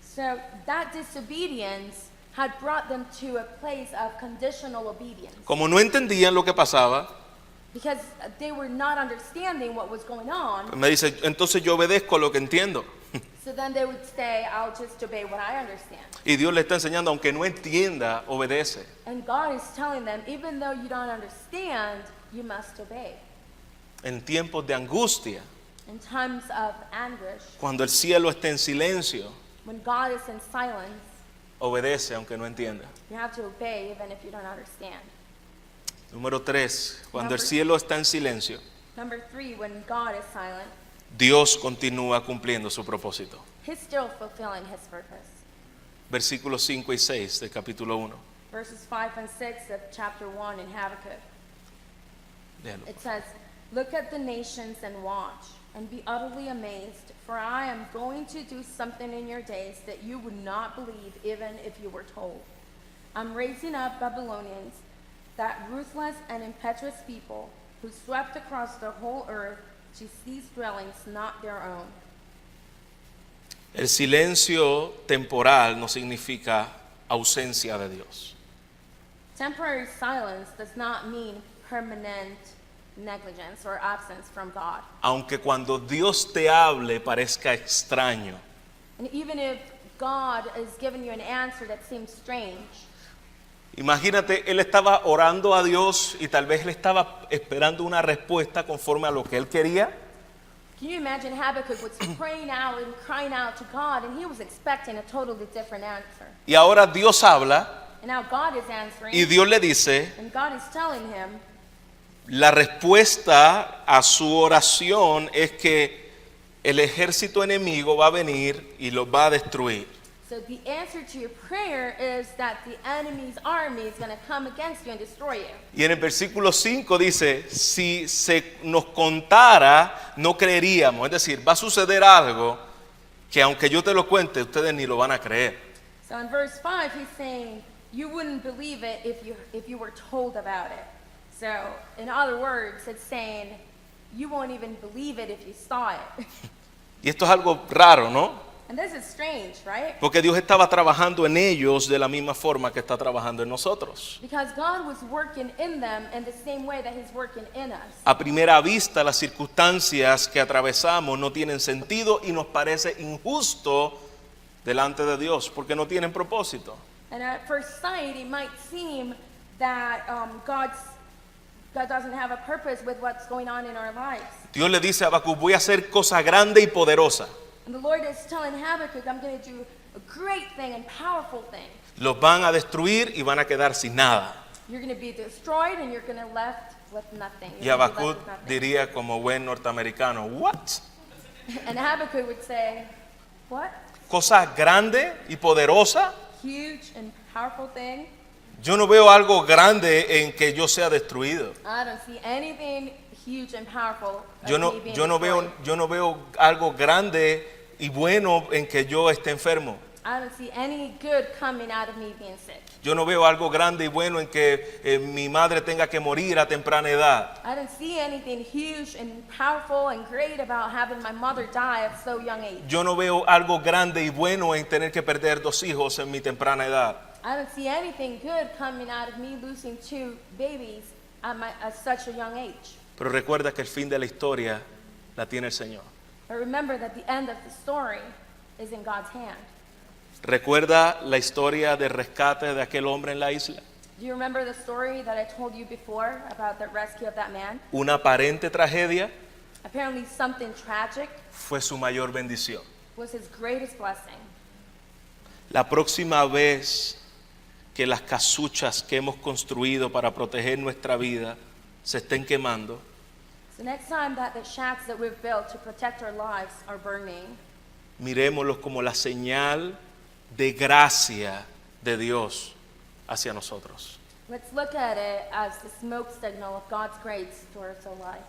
[SPEAKER 2] So that disobedience had brought them to a place of conditional obedience.
[SPEAKER 1] Como no entendían lo que pasaba,
[SPEAKER 2] Because they were not understanding what was going on.
[SPEAKER 1] me dice, entonces yo obedezco lo que entiendo.
[SPEAKER 2] So then they would say, I'll just obey what I understand.
[SPEAKER 1] Y Dios le está enseñando, aunque no entienda, obedece.
[SPEAKER 2] And God is telling them, even though you don't understand, you must obey.
[SPEAKER 1] En tiempos de angustia,
[SPEAKER 2] In times of anguish,
[SPEAKER 1] cuando el cielo está en silencio,
[SPEAKER 2] when God is in silence,
[SPEAKER 1] obedece aunque no entienda.
[SPEAKER 2] you have to obey even if you don't understand.
[SPEAKER 1] Número 3, cuando el cielo está en silencio,
[SPEAKER 2] Number 3, when God is silent,
[SPEAKER 1] Dios continúa cumpliendo su propósito.
[SPEAKER 2] He's still fulfilling His purpose.
[SPEAKER 1] Versículos 5 y 6 del capítulo 1.
[SPEAKER 2] Verses 5 and 6 of chapter 1 in Habakkuk.
[SPEAKER 1] Léalo.
[SPEAKER 2] It says, "Look at the nations and watch, and be utterly amazed, for I am going to do something in your days that you would not believe even if you were told. I'm raising up Babylonians, that ruthless and impetuous people who swept across the whole earth to seize dwellings not their own."
[SPEAKER 1] El silencio temporal no significa ausencia de Dios.
[SPEAKER 2] Temporary silence does not mean permanent negligence or absence from God.
[SPEAKER 1] Aunque cuando Dios te hable parezca extraño,
[SPEAKER 2] And even if God is giving you an answer that seems strange,
[SPEAKER 1] imagínate, él estaba orando a Dios y tal vez él estaba esperando una respuesta conforme a lo que él quería.
[SPEAKER 2] can you imagine Habakkuk was praying out and crying out to God, and he was expecting a totally different answer.
[SPEAKER 1] Y ahora Dios habla
[SPEAKER 2] And now God is answering,
[SPEAKER 1] y Dios le dice,
[SPEAKER 2] and God is telling him,
[SPEAKER 1] la respuesta a su oración es que el ejército enemigo va a venir y los va a destruir.
[SPEAKER 2] so the answer to your prayer is that the enemy's army is going to come against you and destroy you.
[SPEAKER 1] Y en el versículo 5 dice, si se nos contara, no creeríamos. Es decir, va a suceder algo que aunque yo te lo cuente, ustedes ni lo van a creer.
[SPEAKER 2] So in verse 5, he's saying, you wouldn't believe it if you were told about it. So in other words, it's saying, you won't even believe it if you saw it.
[SPEAKER 1] Y esto es algo raro, ¿no?
[SPEAKER 2] And this is strange, right?
[SPEAKER 1] Porque Dios estaba trabajando en ellos de la misma forma que está trabajando en nosotros.
[SPEAKER 2] Because God was working in them in the same way that He's working in us.
[SPEAKER 1] A primera vista, las circunstancias que atravesamos no tienen sentido y nos parece injusto delante de Dios porque no tienen propósito.
[SPEAKER 2] And at first sight, it might seem that God doesn't have a purpose with what's going on in our lives.
[SPEAKER 1] Dios le dice a Habacuc, voy a hacer cosa grande y poderosa.
[SPEAKER 2] And the Lord is telling Habakkuk, I'm going to do a great thing and powerful thing.
[SPEAKER 1] Los van a destruir y van a quedar sin nada.
[SPEAKER 2] You're going to be destroyed and you're going to left with nothing.
[SPEAKER 1] Y
[SPEAKER 2] You're gonna be
[SPEAKER 1] Habacuc
[SPEAKER 2] left with nothing.
[SPEAKER 1] diría como buen norteamericano, what?
[SPEAKER 2] And Habakkuk would say, what?
[SPEAKER 1] Cosa grande y poderosa.
[SPEAKER 2] Huge and powerful thing?
[SPEAKER 1] Yo no veo algo grande en que yo sea destruido.
[SPEAKER 2] I don't see anything huge and powerful. of
[SPEAKER 1] Yo no
[SPEAKER 2] me being destroyed.
[SPEAKER 1] veo algo grande y bueno en que yo esté enfermo.
[SPEAKER 2] I don't see any good coming out of me being sick.
[SPEAKER 1] Yo no veo algo grande y bueno en que mi madre tenga que morir a temprana edad.
[SPEAKER 2] I don't see anything huge and powerful and great about having my mother die at so young age.
[SPEAKER 1] Yo no veo algo grande y bueno en tener que perder 2 hijos en mi temprana edad.
[SPEAKER 2] I don't see anything good coming out of me losing 2 babies at such a young age.
[SPEAKER 1] Pero recuerda que el fin de la historia la tiene el Señor.
[SPEAKER 2] But remember that the end of the story is in God's hand.
[SPEAKER 1] Recuerda la historia de rescate de aquel hombre en la isla.
[SPEAKER 2] Do you remember the story that I told you before about the rescue of that man?
[SPEAKER 1] Una aparente tragedia
[SPEAKER 2] Apparently something tragic
[SPEAKER 1] fue su mayor bendición.
[SPEAKER 2] was his greatest blessing.
[SPEAKER 1] La próxima vez que las casuchas que hemos construido para proteger nuestra vida se estén quemando,
[SPEAKER 2] So next time that the shacks that we've built to protect our lives are burning,
[SPEAKER 1] miremoslos como la señal de gracia de Dios hacia nosotros.
[SPEAKER 2] Let's look at it as the smoke signal of God's grace towards our life.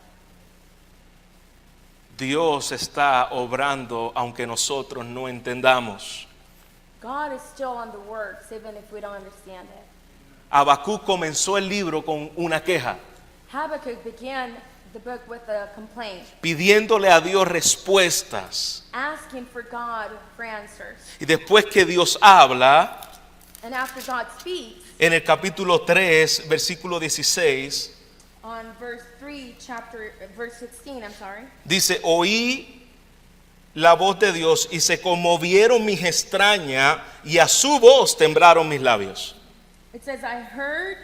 [SPEAKER 1] Dios está obrando aunque nosotros no entendamos.
[SPEAKER 2] God is still on the works, even if we don't understand it.
[SPEAKER 1] Habacuc comenzó el libro con una queja,
[SPEAKER 2] Habakkuk began the book with a complaint,
[SPEAKER 1] pidiéndole a Dios respuestas.
[SPEAKER 2] asking for God for answers.
[SPEAKER 1] Y después que Dios habla,
[SPEAKER 2] And after God speaks,
[SPEAKER 1] en el capítulo 3, versículo 16,
[SPEAKER 2] on verse 16,
[SPEAKER 1] dice, oí la voz de Dios y se conmovieron mis extrañas y a su voz temblaron mis labios.
[SPEAKER 2] it says, I heard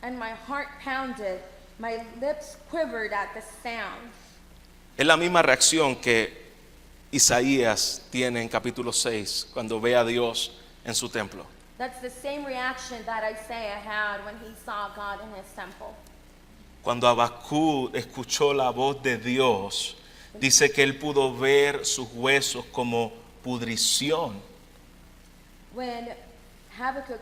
[SPEAKER 2] and my heart pounded, my lips quivered at the sound.
[SPEAKER 1] Es la misma reacción que Isaías tiene en capítulo 6 cuando ve a Dios en su templo.
[SPEAKER 2] That's the same reaction that Isaiah had when he saw God in his temple.
[SPEAKER 1] Cuando Habacuc escuchó la voz de Dios, dice que él pudo ver sus huesos como pudrición.
[SPEAKER 2] When Habakkuk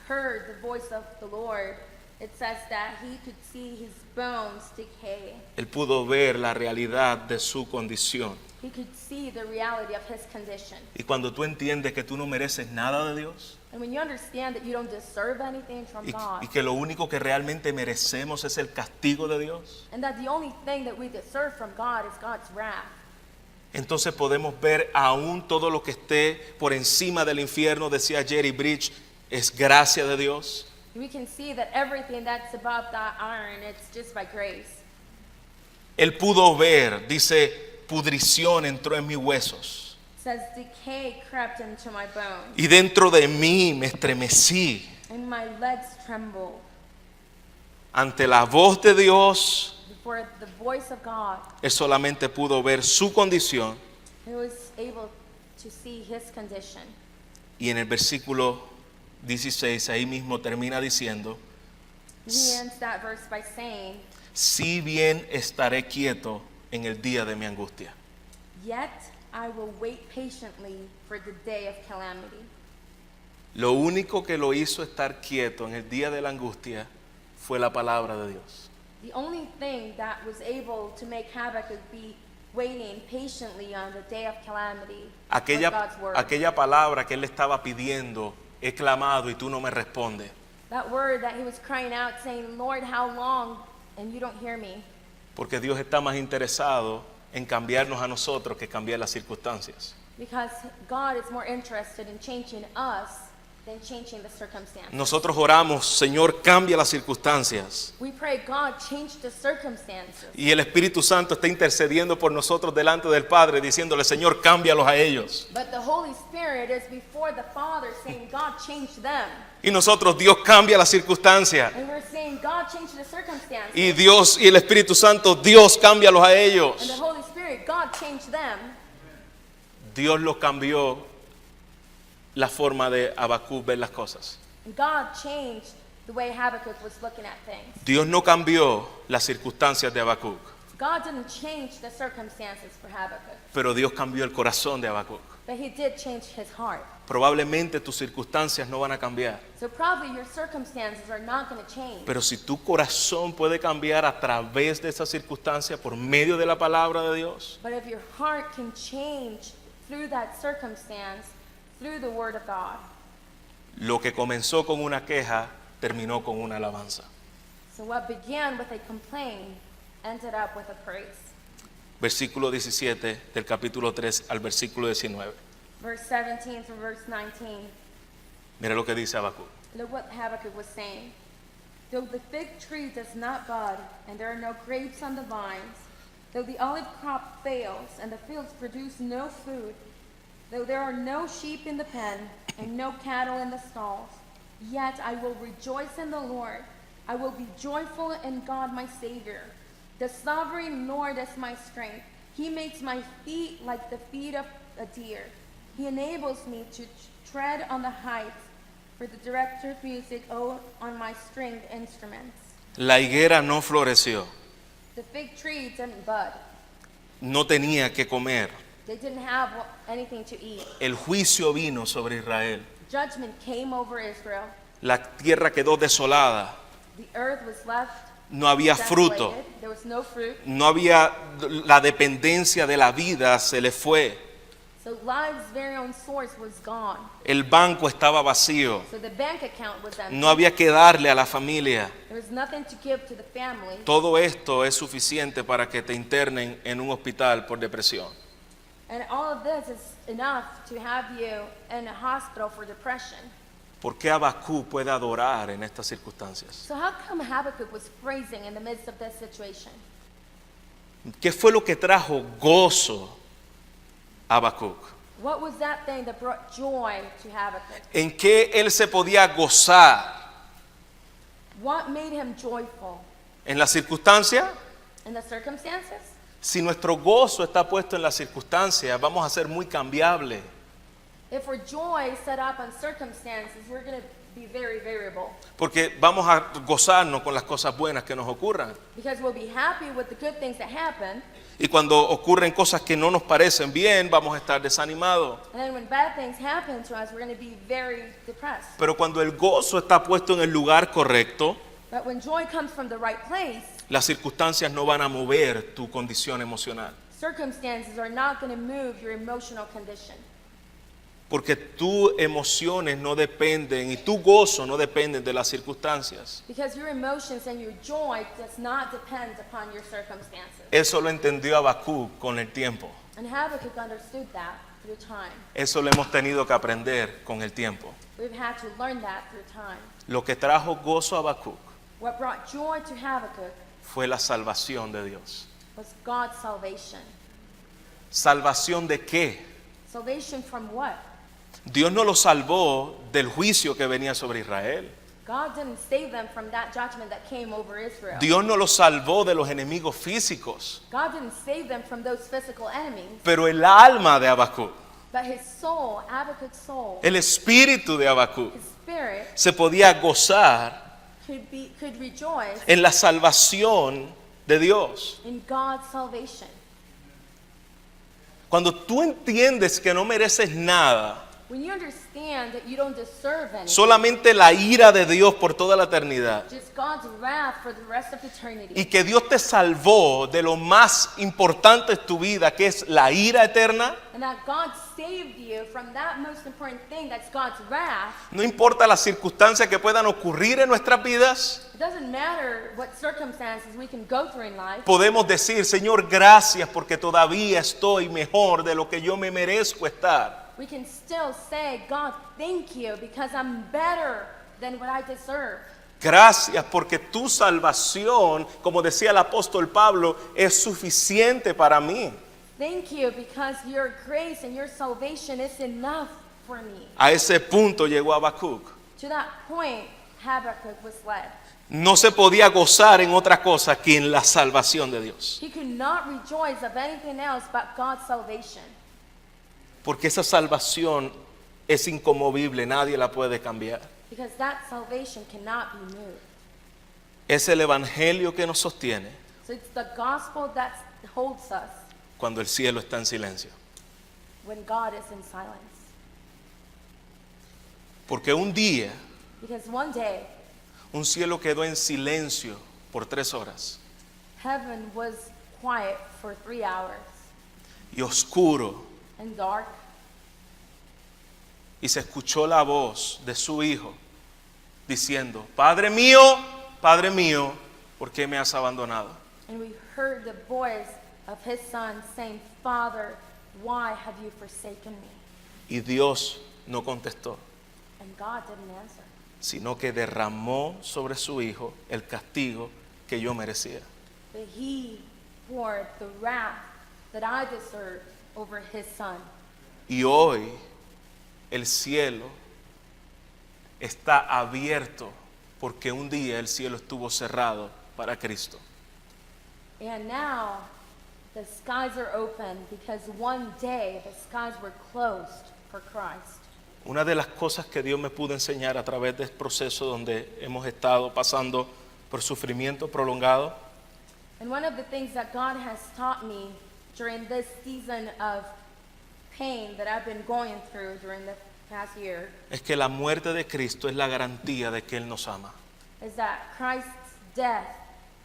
[SPEAKER 2] heard the voice of the Lord, it says that he could see his bones decay.
[SPEAKER 1] Él pudo ver la realidad de su condición.
[SPEAKER 2] He could see the reality of his condition.
[SPEAKER 1] Y cuando tú entiendes que tú no mereces nada de Dios
[SPEAKER 2] And when you understand that you don't deserve anything from God,
[SPEAKER 1] y que lo único que realmente merecemos es el castigo de Dios,
[SPEAKER 2] and that the only thing that we deserve from God is God's wrath,
[SPEAKER 1] entonces podemos ver aún todo lo que esté por encima del infierno, decía Jerry Bridge, es gracia de Dios.
[SPEAKER 2] we can see that everything that's above that iron, it's just by grace.
[SPEAKER 1] Él pudo ver, dice, pudrición entró en mis huesos
[SPEAKER 2] It says, decay crept into my bones,
[SPEAKER 1] y dentro de mí me estremecí
[SPEAKER 2] and my legs trembled.
[SPEAKER 1] ante la voz de Dios.
[SPEAKER 2] Before the voice of God,
[SPEAKER 1] Él solamente pudo ver su condición
[SPEAKER 2] he was able to see his condition.
[SPEAKER 1] y en el versículo 16 ahí mismo termina diciendo,
[SPEAKER 2] He ends that verse by saying,
[SPEAKER 1] si bien estaré quieto en el día de mi angustia.
[SPEAKER 2] yet I will wait patiently for the day of calamity.
[SPEAKER 1] Lo único que lo hizo estar quieto en el día de la angustia fue la palabra de Dios.
[SPEAKER 2] The only thing that was able to make Habakkuk be waiting patiently on the day of calamity was God's word.
[SPEAKER 1] Aquella palabra que él estaba pidiendo, he clamado y tú no me respondes.
[SPEAKER 2] That word that he was crying out saying, Lord, how long? And you don't hear me.
[SPEAKER 1] Porque Dios está más interesado en cambiarnos a nosotros que cambiar las circunstancias.
[SPEAKER 2] Because God is more interested in changing us than changing the circumstances.
[SPEAKER 1] Nosotros oramos, Señor, cambia las circunstancias.
[SPEAKER 2] We pray, God, change the circumstances.
[SPEAKER 1] Y el Espíritu Santo está intercediendo por nosotros delante del Padre, diciéndole, Señor, cámbialos a ellos.
[SPEAKER 2] But the Holy Spirit is before the Father saying, God, change them.
[SPEAKER 1] Y nosotros, Dios cambia las circunstancias.
[SPEAKER 2] And we're saying, God, change the circumstances.
[SPEAKER 1] Y Dios y el Espíritu Santo, Dios cámbialos a
[SPEAKER 2] And the
[SPEAKER 1] ellos.
[SPEAKER 2] Holy Spirit, God, change them.
[SPEAKER 1] Dios los cambió la forma de Habacuc ver las cosas.
[SPEAKER 2] And God changed the way Habakkuk was looking at things.
[SPEAKER 1] Dios no cambió las circunstancias de Habacuc,
[SPEAKER 2] God didn't change the circumstances for Habakkuk,
[SPEAKER 1] pero Dios cambió el corazón de Habacuc.
[SPEAKER 2] but he did change his heart.
[SPEAKER 1] Probablemente tus circunstancias no van a cambiar,
[SPEAKER 2] So probably your circumstances are not going to change.
[SPEAKER 1] pero si tu corazón puede cambiar a través de esa circunstancia por medio de la palabra de Dios,
[SPEAKER 2] But if your heart can change through that circumstance, through the Word of God,
[SPEAKER 1] lo que comenzó con una queja terminó con una alabanza.
[SPEAKER 2] so what began with a complaint ended up with a praise.
[SPEAKER 1] Versículo 17 del capítulo 3 al versículo 19.
[SPEAKER 2] Verse 17 through verse 19.
[SPEAKER 1] Mira lo que dice Habacuc.
[SPEAKER 2] Look what Habakkuk was saying. Though the fig tree does not bud, and there are no grapes on the vines, though the olive crop fails, and the fields produce no food, though there are no sheep in the pen, and no cattle in the stalls, yet I will rejoice in the Lord. I will be joyful in God my Savior. The sovereign Lord is my strength. He makes my feet like the feet of a deer. He enables me to tread on the heights. For the director of music, oh, on my stringed instruments.
[SPEAKER 1] La higuera no floreció,
[SPEAKER 2] The fig tree didn't bud.
[SPEAKER 1] no tenía que comer.
[SPEAKER 2] They didn't have anything to eat.
[SPEAKER 1] El juicio vino sobre Israel.
[SPEAKER 2] Judgment came over Israel.
[SPEAKER 1] La tierra quedó desolada.
[SPEAKER 2] The earth was left
[SPEAKER 1] no había fruto,
[SPEAKER 2] desolated. There was no fruit.
[SPEAKER 1] no había, la dependencia de la vida se le fue,
[SPEAKER 2] So life's very own source was gone.
[SPEAKER 1] el banco estaba vacío,
[SPEAKER 2] So the bank account was empty.
[SPEAKER 1] no había que darle a la familia.
[SPEAKER 2] There was nothing to give to the family.
[SPEAKER 1] Todo esto es suficiente para que te internen en un hospital por depresión.
[SPEAKER 2] And all of this is enough to have you in a hospital for depression.
[SPEAKER 1] ¿Por qué Habacuc puede adorar en estas circunstancias?
[SPEAKER 2] So how come Habakkuk was praising in the midst of this situation?
[SPEAKER 1] ¿Qué fue lo que trajo gozo a Habacuc?
[SPEAKER 2] What was that thing that brought joy to Habakkuk?
[SPEAKER 1] ¿En qué él se podía gozar?
[SPEAKER 2] What made him joyful?
[SPEAKER 1] ¿En la circunstancia?
[SPEAKER 2] In the circumstances?
[SPEAKER 1] Si nuestro gozo está puesto en las circunstancias, vamos a ser muy cambiables.
[SPEAKER 2] If our joy is set up on circumstances, we're going to be very variable.
[SPEAKER 1] Porque vamos a gozarnos con las cosas buenas que nos ocurran.
[SPEAKER 2] Because we'll be happy with the good things that happen,
[SPEAKER 1] Y cuando ocurren cosas que no nos parecen bien, vamos a estar desanimados.
[SPEAKER 2] and then when bad things happen to us, we're going to be very depressed.
[SPEAKER 1] Pero cuando el gozo está puesto en el lugar correcto,
[SPEAKER 2] But when joy comes from the right place,
[SPEAKER 1] las circunstancias no van a mover tu condición emocional.
[SPEAKER 2] circumstances are not going to move your emotional condition.
[SPEAKER 1] Porque tus emociones no dependen y tu gozo no dependen de las circunstancias.
[SPEAKER 2] Because your emotions and your joy does not depend upon your circumstances.
[SPEAKER 1] Eso lo entendió Habacuc con el tiempo.
[SPEAKER 2] And Habakkuk understood that through time.
[SPEAKER 1] Eso lo hemos tenido que aprender con el tiempo.
[SPEAKER 2] We've had to learn that through time.
[SPEAKER 1] Lo que trajo gozo a Habacuc
[SPEAKER 2] What brought joy to Habakkuk
[SPEAKER 1] fue la salvación de Dios.
[SPEAKER 2] was God's salvation.
[SPEAKER 1] ¿Salvación de qué?
[SPEAKER 2] Salvation from what?
[SPEAKER 1] Dios no lo salvó del juicio que venía sobre Israel.
[SPEAKER 2] God didn't save them from that judgment that came over Israel.
[SPEAKER 1] Dios no lo salvó de los enemigos físicos.
[SPEAKER 2] God didn't save them from those physical enemies,
[SPEAKER 1] Pero el alma de Habacuc,
[SPEAKER 2] but his soul, Habakkuk's soul,
[SPEAKER 1] el espíritu de Habacuc,
[SPEAKER 2] his spirit
[SPEAKER 1] se podía gozar
[SPEAKER 2] could rejoice
[SPEAKER 1] en la salvación de Dios.
[SPEAKER 2] in God's salvation.
[SPEAKER 1] Cuando tú entiendes que no mereces nada,
[SPEAKER 2] When you understand that you don't deserve anything,
[SPEAKER 1] solamente la ira de Dios por toda la eternidad,
[SPEAKER 2] just God's wrath for the rest of eternity,
[SPEAKER 1] y que Dios te salvó de lo más importante en tu vida, que es la ira eterna,
[SPEAKER 2] and that God saved you from that most important thing, that's God's wrath.
[SPEAKER 1] no importa las circunstancias que puedan ocurrir en nuestras vidas,
[SPEAKER 2] It doesn't matter what circumstances we can go through in life.
[SPEAKER 1] podemos decir: Señor, gracias porque todavía estoy mejor de lo que yo me merezco estar.
[SPEAKER 2] We can still say, God, thank you, because I'm better than what I deserve.
[SPEAKER 1] Gracias porque tu salvación, como decía el apóstol Pablo, es suficiente para mí.
[SPEAKER 2] Thank you, because your grace and your salvation is enough for me.
[SPEAKER 1] A ese punto llegó Habacuc.
[SPEAKER 2] To that point, Habakkuk was led.
[SPEAKER 1] No se podía gozar en otra cosa que en la salvación de Dios.
[SPEAKER 2] He could not rejoice of anything else but God's salvation.
[SPEAKER 1] Porque esa salvación es inconmovible, nadie la puede cambiar.
[SPEAKER 2] Because that salvation cannot be moved.
[SPEAKER 1] Es el evangelio que nos sostiene
[SPEAKER 2] So it's the gospel that holds us
[SPEAKER 1] cuando el cielo está en silencio.
[SPEAKER 2] when God is in silence.
[SPEAKER 1] Porque un día
[SPEAKER 2] Because one day,
[SPEAKER 1] un cielo quedó en silencio por 3 horas
[SPEAKER 2] heaven was quiet for 3 hours
[SPEAKER 1] y oscuro,
[SPEAKER 2] and dark,
[SPEAKER 1] y se escuchó la voz de su hijo diciendo: Padre mío, ¿por qué me has abandonado?
[SPEAKER 2] and we heard the voice of his son saying, Father, why have you forsaken me?
[SPEAKER 1] Y Dios no contestó,
[SPEAKER 2] And God didn't answer.
[SPEAKER 1] sino que derramó sobre su hijo el castigo que yo merecía.
[SPEAKER 2] But he poured the wrath that I deserved over his son.
[SPEAKER 1] Y hoy el cielo está abierto porque un día el cielo estuvo cerrado para Cristo.
[SPEAKER 2] And now the skies are open because one day the skies were closed for Christ.
[SPEAKER 1] Una de las cosas que Dios me pudo enseñar a través del proceso donde hemos estado pasando por sufrimiento prolongado
[SPEAKER 2] And one of the things that God has taught me during this season of pain that I've been going through during the past year
[SPEAKER 1] es que la muerte de Cristo es la garantía de que Él nos ama.
[SPEAKER 2] is that Christ's death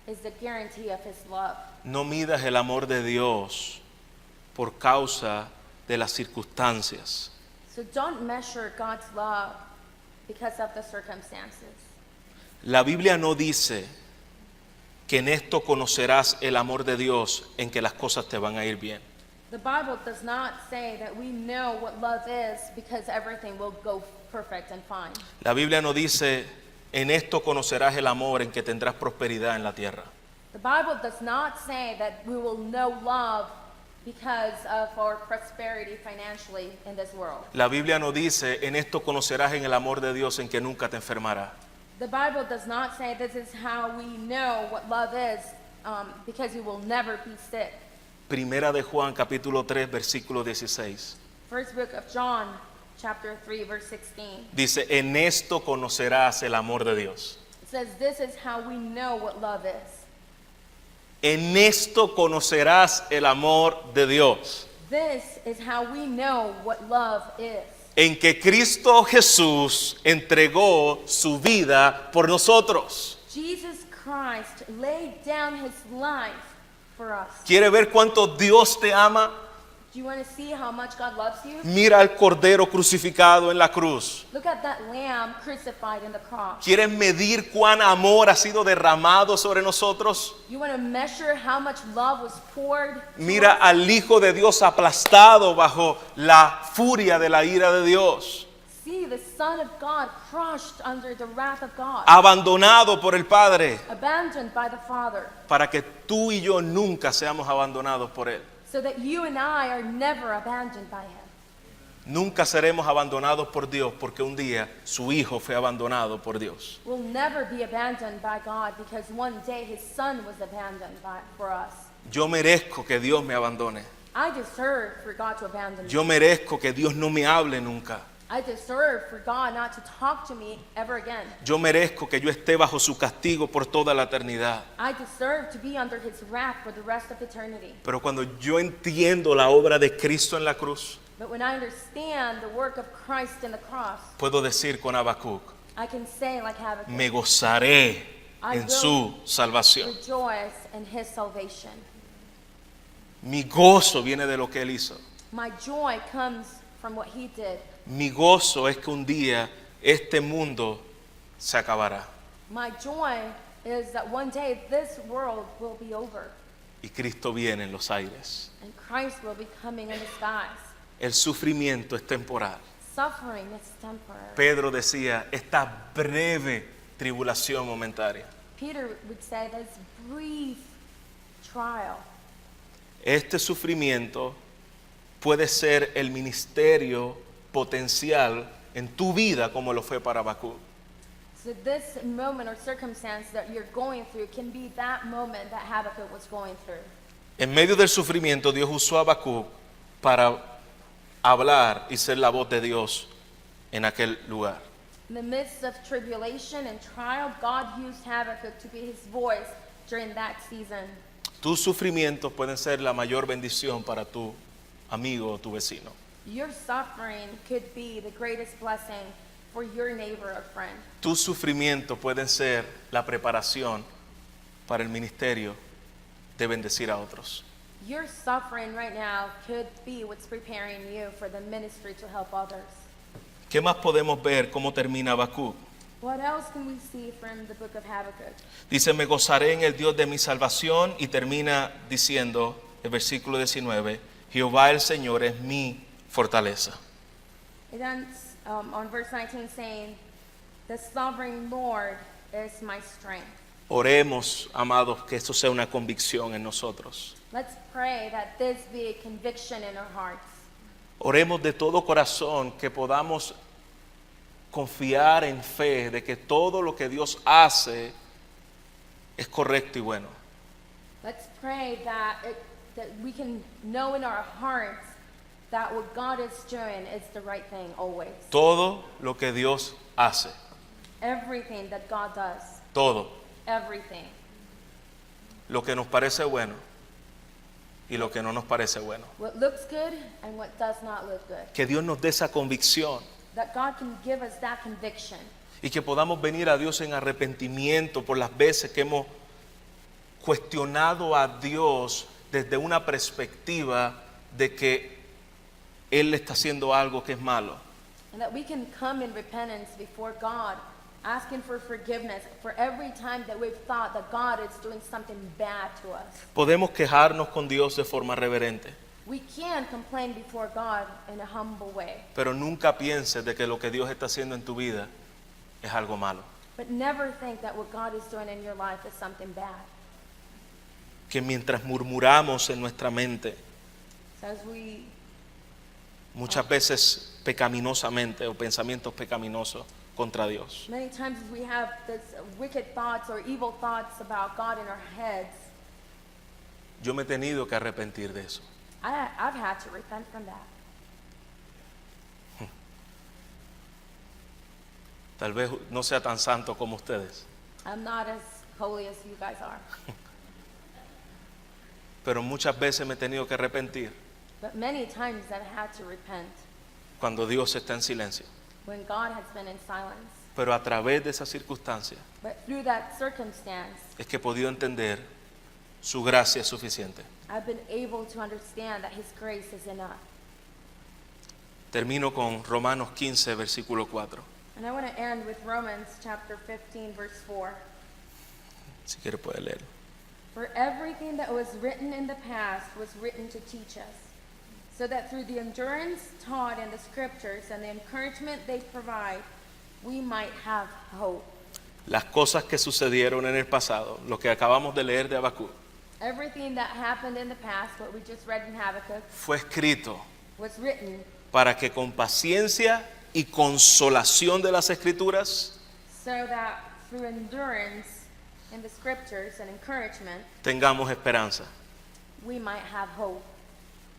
[SPEAKER 2] is the guarantee of his love.
[SPEAKER 1] No midas el amor de Dios por causa de las circunstancias.
[SPEAKER 2] So don't measure God's love because of the circumstances.
[SPEAKER 1] La Biblia no dice que en esto conocerás el amor de Dios, en que las cosas te van a ir bien.
[SPEAKER 2] The Bible does not say that we know what love is because everything will go perfect and fine.
[SPEAKER 1] La Biblia no dice, en esto conocerás el amor, en que tendrás prosperidad en la tierra.
[SPEAKER 2] The Bible does not say that we will know love because of our prosperity financially in this world.
[SPEAKER 1] La Biblia no dice, en esto conocerás en el amor de Dios, en que nunca te enfermarás.
[SPEAKER 2] The Bible does not say this is how we know what love is because you will never be sick.
[SPEAKER 1] Primera de Juan, capítulo 3, versículo 16.
[SPEAKER 2] First book of John, chapter 3, verse 16.
[SPEAKER 1] Dice, en esto conocerás el amor de Dios.
[SPEAKER 2] It says this is how we know what love is.
[SPEAKER 1] En esto conocerás el amor de Dios.
[SPEAKER 2] This is how we know what love is.
[SPEAKER 1] En que Cristo Jesús entregó su vida por nosotros.
[SPEAKER 2] Jesus Christ laid down his life for us.
[SPEAKER 1] ¿Quiere ver cuánto Dios te ama?
[SPEAKER 2] Do you want to see how much God loves you?
[SPEAKER 1] Mira al Cordero crucificado en la cruz.
[SPEAKER 2] Look at that lamb crucified in the cross.
[SPEAKER 1] ¿Quieres medir cuán amor ha sido derramado sobre nosotros?
[SPEAKER 2] You want to measure how much love was poured? to
[SPEAKER 1] Mira
[SPEAKER 2] us?
[SPEAKER 1] al Hijo de Dios aplastado bajo la furia de la ira de Dios,
[SPEAKER 2] See the Son of God crushed under the wrath of God,
[SPEAKER 1] abandonado por el Padre,
[SPEAKER 2] abandoned by the Father,
[SPEAKER 1] para que tú y yo nunca seamos abandonados por Él.
[SPEAKER 2] so that you and I are never abandoned by him.
[SPEAKER 1] Nunca seremos abandonados por Dios, porque un día su Hijo fue abandonado por Dios.
[SPEAKER 2] We'll never be abandoned by God because one day his Son was abandoned for us.
[SPEAKER 1] Yo merezco que Dios me abandone.
[SPEAKER 2] I deserve for God to abandon me.
[SPEAKER 1] Yo merezco que Dios no me hable nunca.
[SPEAKER 2] I deserve for God not to talk to me ever again.
[SPEAKER 1] Yo merezco que yo esté bajo su castigo por toda la eternidad.
[SPEAKER 2] I deserve to be under his wrath for the rest of eternity.
[SPEAKER 1] Pero cuando yo entiendo la obra de Cristo en la cruz,
[SPEAKER 2] But when I understand the work of Christ in the cross,
[SPEAKER 1] puedo decir con Habacuc,
[SPEAKER 2] I can say like Habakkuk,
[SPEAKER 1] me gozaré en su salvación.
[SPEAKER 2] rejoice in his salvation.
[SPEAKER 1] Mi gozo viene de lo que Él hizo.
[SPEAKER 2] My joy comes from what he did.
[SPEAKER 1] Mi gozo es que un día este mundo se acabará
[SPEAKER 2] My joy is that one day this world will be over
[SPEAKER 1] y Cristo viene en los aires.
[SPEAKER 2] and Christ will be coming in the skies.
[SPEAKER 1] El sufrimiento es temporal.
[SPEAKER 2] Suffering is temporary.
[SPEAKER 1] Pedro decía, esta breve tribulación momentaria.
[SPEAKER 2] Peter would say this brief trial.
[SPEAKER 1] Este sufrimiento puede ser el ministerio potencial en tu vida, como lo fue para Habacuc.
[SPEAKER 2] So this moment or circumstance that you're going through can be that moment that Habakkuk was going through.
[SPEAKER 1] En medio del sufrimiento, Dios usó a Habacuc para hablar y ser la voz de Dios en aquel lugar.
[SPEAKER 2] In the midst of tribulation and trial, God used Habakkuk to be his voice during that season.
[SPEAKER 1] Tus sufrimientos pueden ser la mayor bendición para tu amigo o tu vecino.
[SPEAKER 2] Your suffering could be the greatest blessing for your neighbor or friend.
[SPEAKER 1] Tus sufrimientos pueden ser la preparación para el ministerio de bendecir a otros.
[SPEAKER 2] Your suffering right now could be what's preparing you for the ministry to help others.
[SPEAKER 1] ¿Qué más podemos ver cómo termina Habacuc?
[SPEAKER 2] What else can we see from the book of Habakkuk?
[SPEAKER 1] Dice, me gozaré en el Dios de mi salvación, y termina diciendo el versículo 19, Jehová el Señor es mi fortaleza.
[SPEAKER 2] It ends on verse 19 saying, the sovereign Lord is my strength.
[SPEAKER 1] Oremos, amados, que esto sea una convicción en nosotros.
[SPEAKER 2] Let's pray that this be a conviction in our hearts.
[SPEAKER 1] Oremos de todo corazón que podamos confiar en fe de que todo lo que Dios hace es correcto y bueno.
[SPEAKER 2] Let's pray that we can know in our hearts that what God is doing is the right thing always.
[SPEAKER 1] Todo lo que Dios hace,
[SPEAKER 2] Everything that God does,
[SPEAKER 1] todo
[SPEAKER 2] everything.
[SPEAKER 1] lo que nos parece bueno y lo que no nos parece bueno.
[SPEAKER 2] What looks good and what does not look good.
[SPEAKER 1] Que Dios nos dé esa convicción
[SPEAKER 2] That God can give us that conviction.
[SPEAKER 1] Y que podamos venir a Dios en arrepentimiento por las veces que hemos cuestionado a Dios desde una perspectiva de que Él está haciendo algo que es malo.
[SPEAKER 2] And that we can come in repentance before God, asking for forgiveness for every time that we've thought that God is doing something bad to us.
[SPEAKER 1] Podemos quejarnos con Dios de forma reverente,
[SPEAKER 2] We can complain before God in a humble way,
[SPEAKER 1] pero nunca pienses de que lo que Dios está haciendo en tu vida es algo malo.
[SPEAKER 2] but never think that what God is doing in your life is something bad.
[SPEAKER 1] Que mientras murmuramos en nuestra mente,
[SPEAKER 2] So as we
[SPEAKER 1] muchas veces pecaminosamente o pensamientos pecaminosos contra Dios,
[SPEAKER 2] many times we have this wicked thoughts or evil thoughts about God in our heads.
[SPEAKER 1] yo me he tenido que arrepentir de eso.
[SPEAKER 2] I've had to repent from that.
[SPEAKER 1] Tal vez no sea tan santo como ustedes,
[SPEAKER 2] I'm not as holy as you guys are,
[SPEAKER 1] pero muchas veces me he tenido que arrepentir
[SPEAKER 2] but many times I've had to repent
[SPEAKER 1] cuando Dios está en silencio.
[SPEAKER 2] when God has been in silence.
[SPEAKER 1] Pero a través de esa circunstancia
[SPEAKER 2] But through that circumstance,
[SPEAKER 1] es que he podido entender su gracia es suficiente.
[SPEAKER 2] I've been able to understand that His grace is enough.
[SPEAKER 1] Termino con Romanos 15, versículo 4.
[SPEAKER 2] And I want to end with Romans chapter 15, verse 4.
[SPEAKER 1] Si quiere puede leer.
[SPEAKER 2] For everything that was written in the past was written to teach us, so that through the endurance taught in the scriptures and the encouragement they provide, we might have hope.
[SPEAKER 1] Las cosas que sucedieron en el pasado, lo que acabamos de leer de Habacuc,
[SPEAKER 2] Everything that happened in the past, what we just read in Habakkuk,
[SPEAKER 1] fue escrito
[SPEAKER 2] was written
[SPEAKER 1] para que con paciencia y consolación de las Escrituras
[SPEAKER 2] so that through endurance in the scriptures and encouragement,
[SPEAKER 1] tengamos esperanza.
[SPEAKER 2] we might have hope.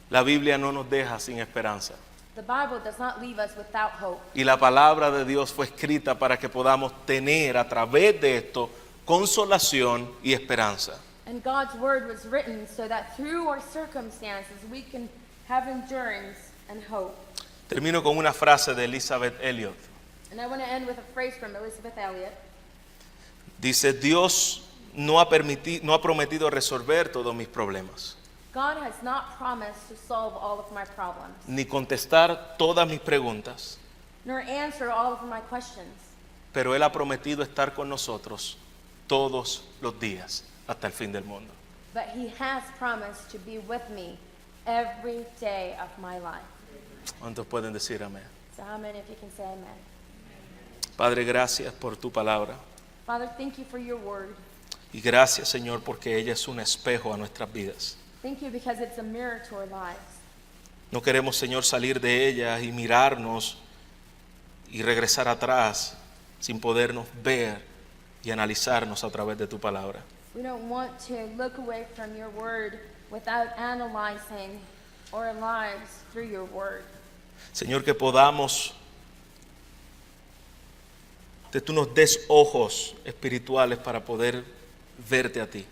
[SPEAKER 1] La Biblia no nos deja sin esperanza.
[SPEAKER 2] The Bible does not leave us without hope.
[SPEAKER 1] Y la palabra de Dios fue escrita para que podamos tener a través de esto consolación y esperanza.
[SPEAKER 2] And God's word was written so that through our circumstances we can have endurance and hope.
[SPEAKER 1] Termino con una frase de Elizabeth Elliot.
[SPEAKER 2] And I want to end with a phrase from Elizabeth Elliot.
[SPEAKER 1] Dice, Dios no ha prometido resolver todos mis problemas,
[SPEAKER 2] God has not promised to solve all of my problems,
[SPEAKER 1] ni contestar todas mis preguntas,
[SPEAKER 2] nor answer all of my questions.
[SPEAKER 1] pero Él ha prometido estar con nosotros todos los días hasta el fin del mundo.
[SPEAKER 2] But He has promised to be with me every day of my life.
[SPEAKER 1] ¿Cuántos pueden decir amén?
[SPEAKER 2] So how many of you can say amen?
[SPEAKER 1] Padre, gracias por tu palabra.
[SPEAKER 2] Father, thank you for your word.
[SPEAKER 1] Y gracias, Señor, porque ella es un espejo a nuestras vidas.
[SPEAKER 2] Thank you because it's a mirror to our lives.
[SPEAKER 1] No queremos, Señor, salir de ella y mirarnos y regresar atrás sin podernos ver y analizarnos a través de tu palabra.
[SPEAKER 2] We don't want to look away from your word without analyzing our lives through your word.
[SPEAKER 1] Señor, que podamos, que tú nos des ojos espirituales para poder verte a ti.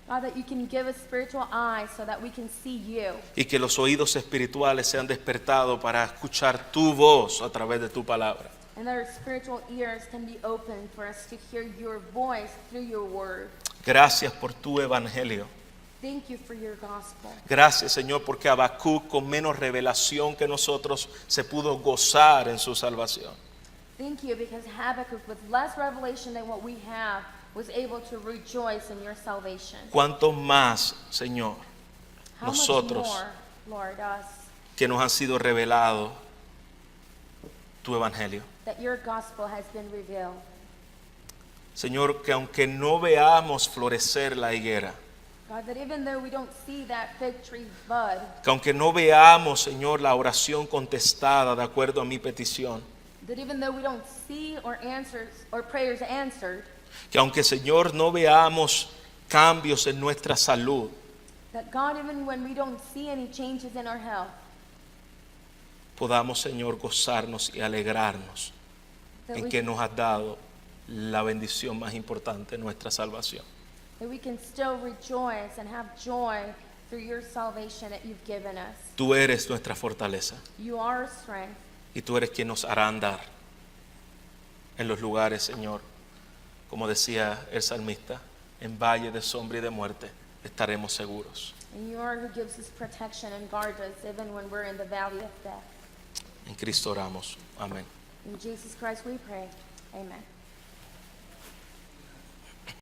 [SPEAKER 2] God, that you can give us spiritual eyes so that we can see you.
[SPEAKER 1] Y que los oídos espirituales sean despertados para escuchar tu voz a través de tu palabra.
[SPEAKER 2] And that our spiritual ears can be opened for us to hear your voice through your word.
[SPEAKER 1] Gracias por tu evangelio.
[SPEAKER 2] Thank you for your gospel.
[SPEAKER 1] Gracias, Señor, porque Habacuc, con menos revelación que nosotros, se pudo gozar en su salvación.
[SPEAKER 2] Thank you because Habakkuk, with less revelation than what we have, was able to rejoice in your salvation.
[SPEAKER 1] ¿Cuánto más, Señor,
[SPEAKER 2] How
[SPEAKER 1] nosotros
[SPEAKER 2] much more, Lord, us,
[SPEAKER 1] que nos han sido revelados tu evangelio?
[SPEAKER 2] that your gospel has been revealed.
[SPEAKER 1] Señor, que aunque no veamos florecer la higuera,
[SPEAKER 2] God, that even though we don't see that fig tree bud,
[SPEAKER 1] que aunque no veamos, Señor, la oración contestada de acuerdo a mi petición,
[SPEAKER 2] that even though we don't see our answers or prayers answered,
[SPEAKER 1] que aunque, Señor, no veamos cambios en nuestra salud,
[SPEAKER 2] that God, even when we don't see any changes in our health,
[SPEAKER 1] podamos, Señor, gozarnos y alegrarnos
[SPEAKER 2] that
[SPEAKER 1] en
[SPEAKER 2] we,
[SPEAKER 1] que nos has dado la bendición más importante, nuestra salvación.
[SPEAKER 2] that we can still rejoice and have joy through your salvation that you've given us.
[SPEAKER 1] Tú eres nuestra fortaleza
[SPEAKER 2] You are our strength,
[SPEAKER 1] y tú eres quien nos hará andar en los lugares, Señor, como decía el salmista, en valle de sombra y de muerte estaremos seguros.
[SPEAKER 2] And you are who gives us protection and guards us even when we're in the valley of death.
[SPEAKER 1] En Cristo oramos. Amén.
[SPEAKER 2] In Jesus Christ we pray. Amen.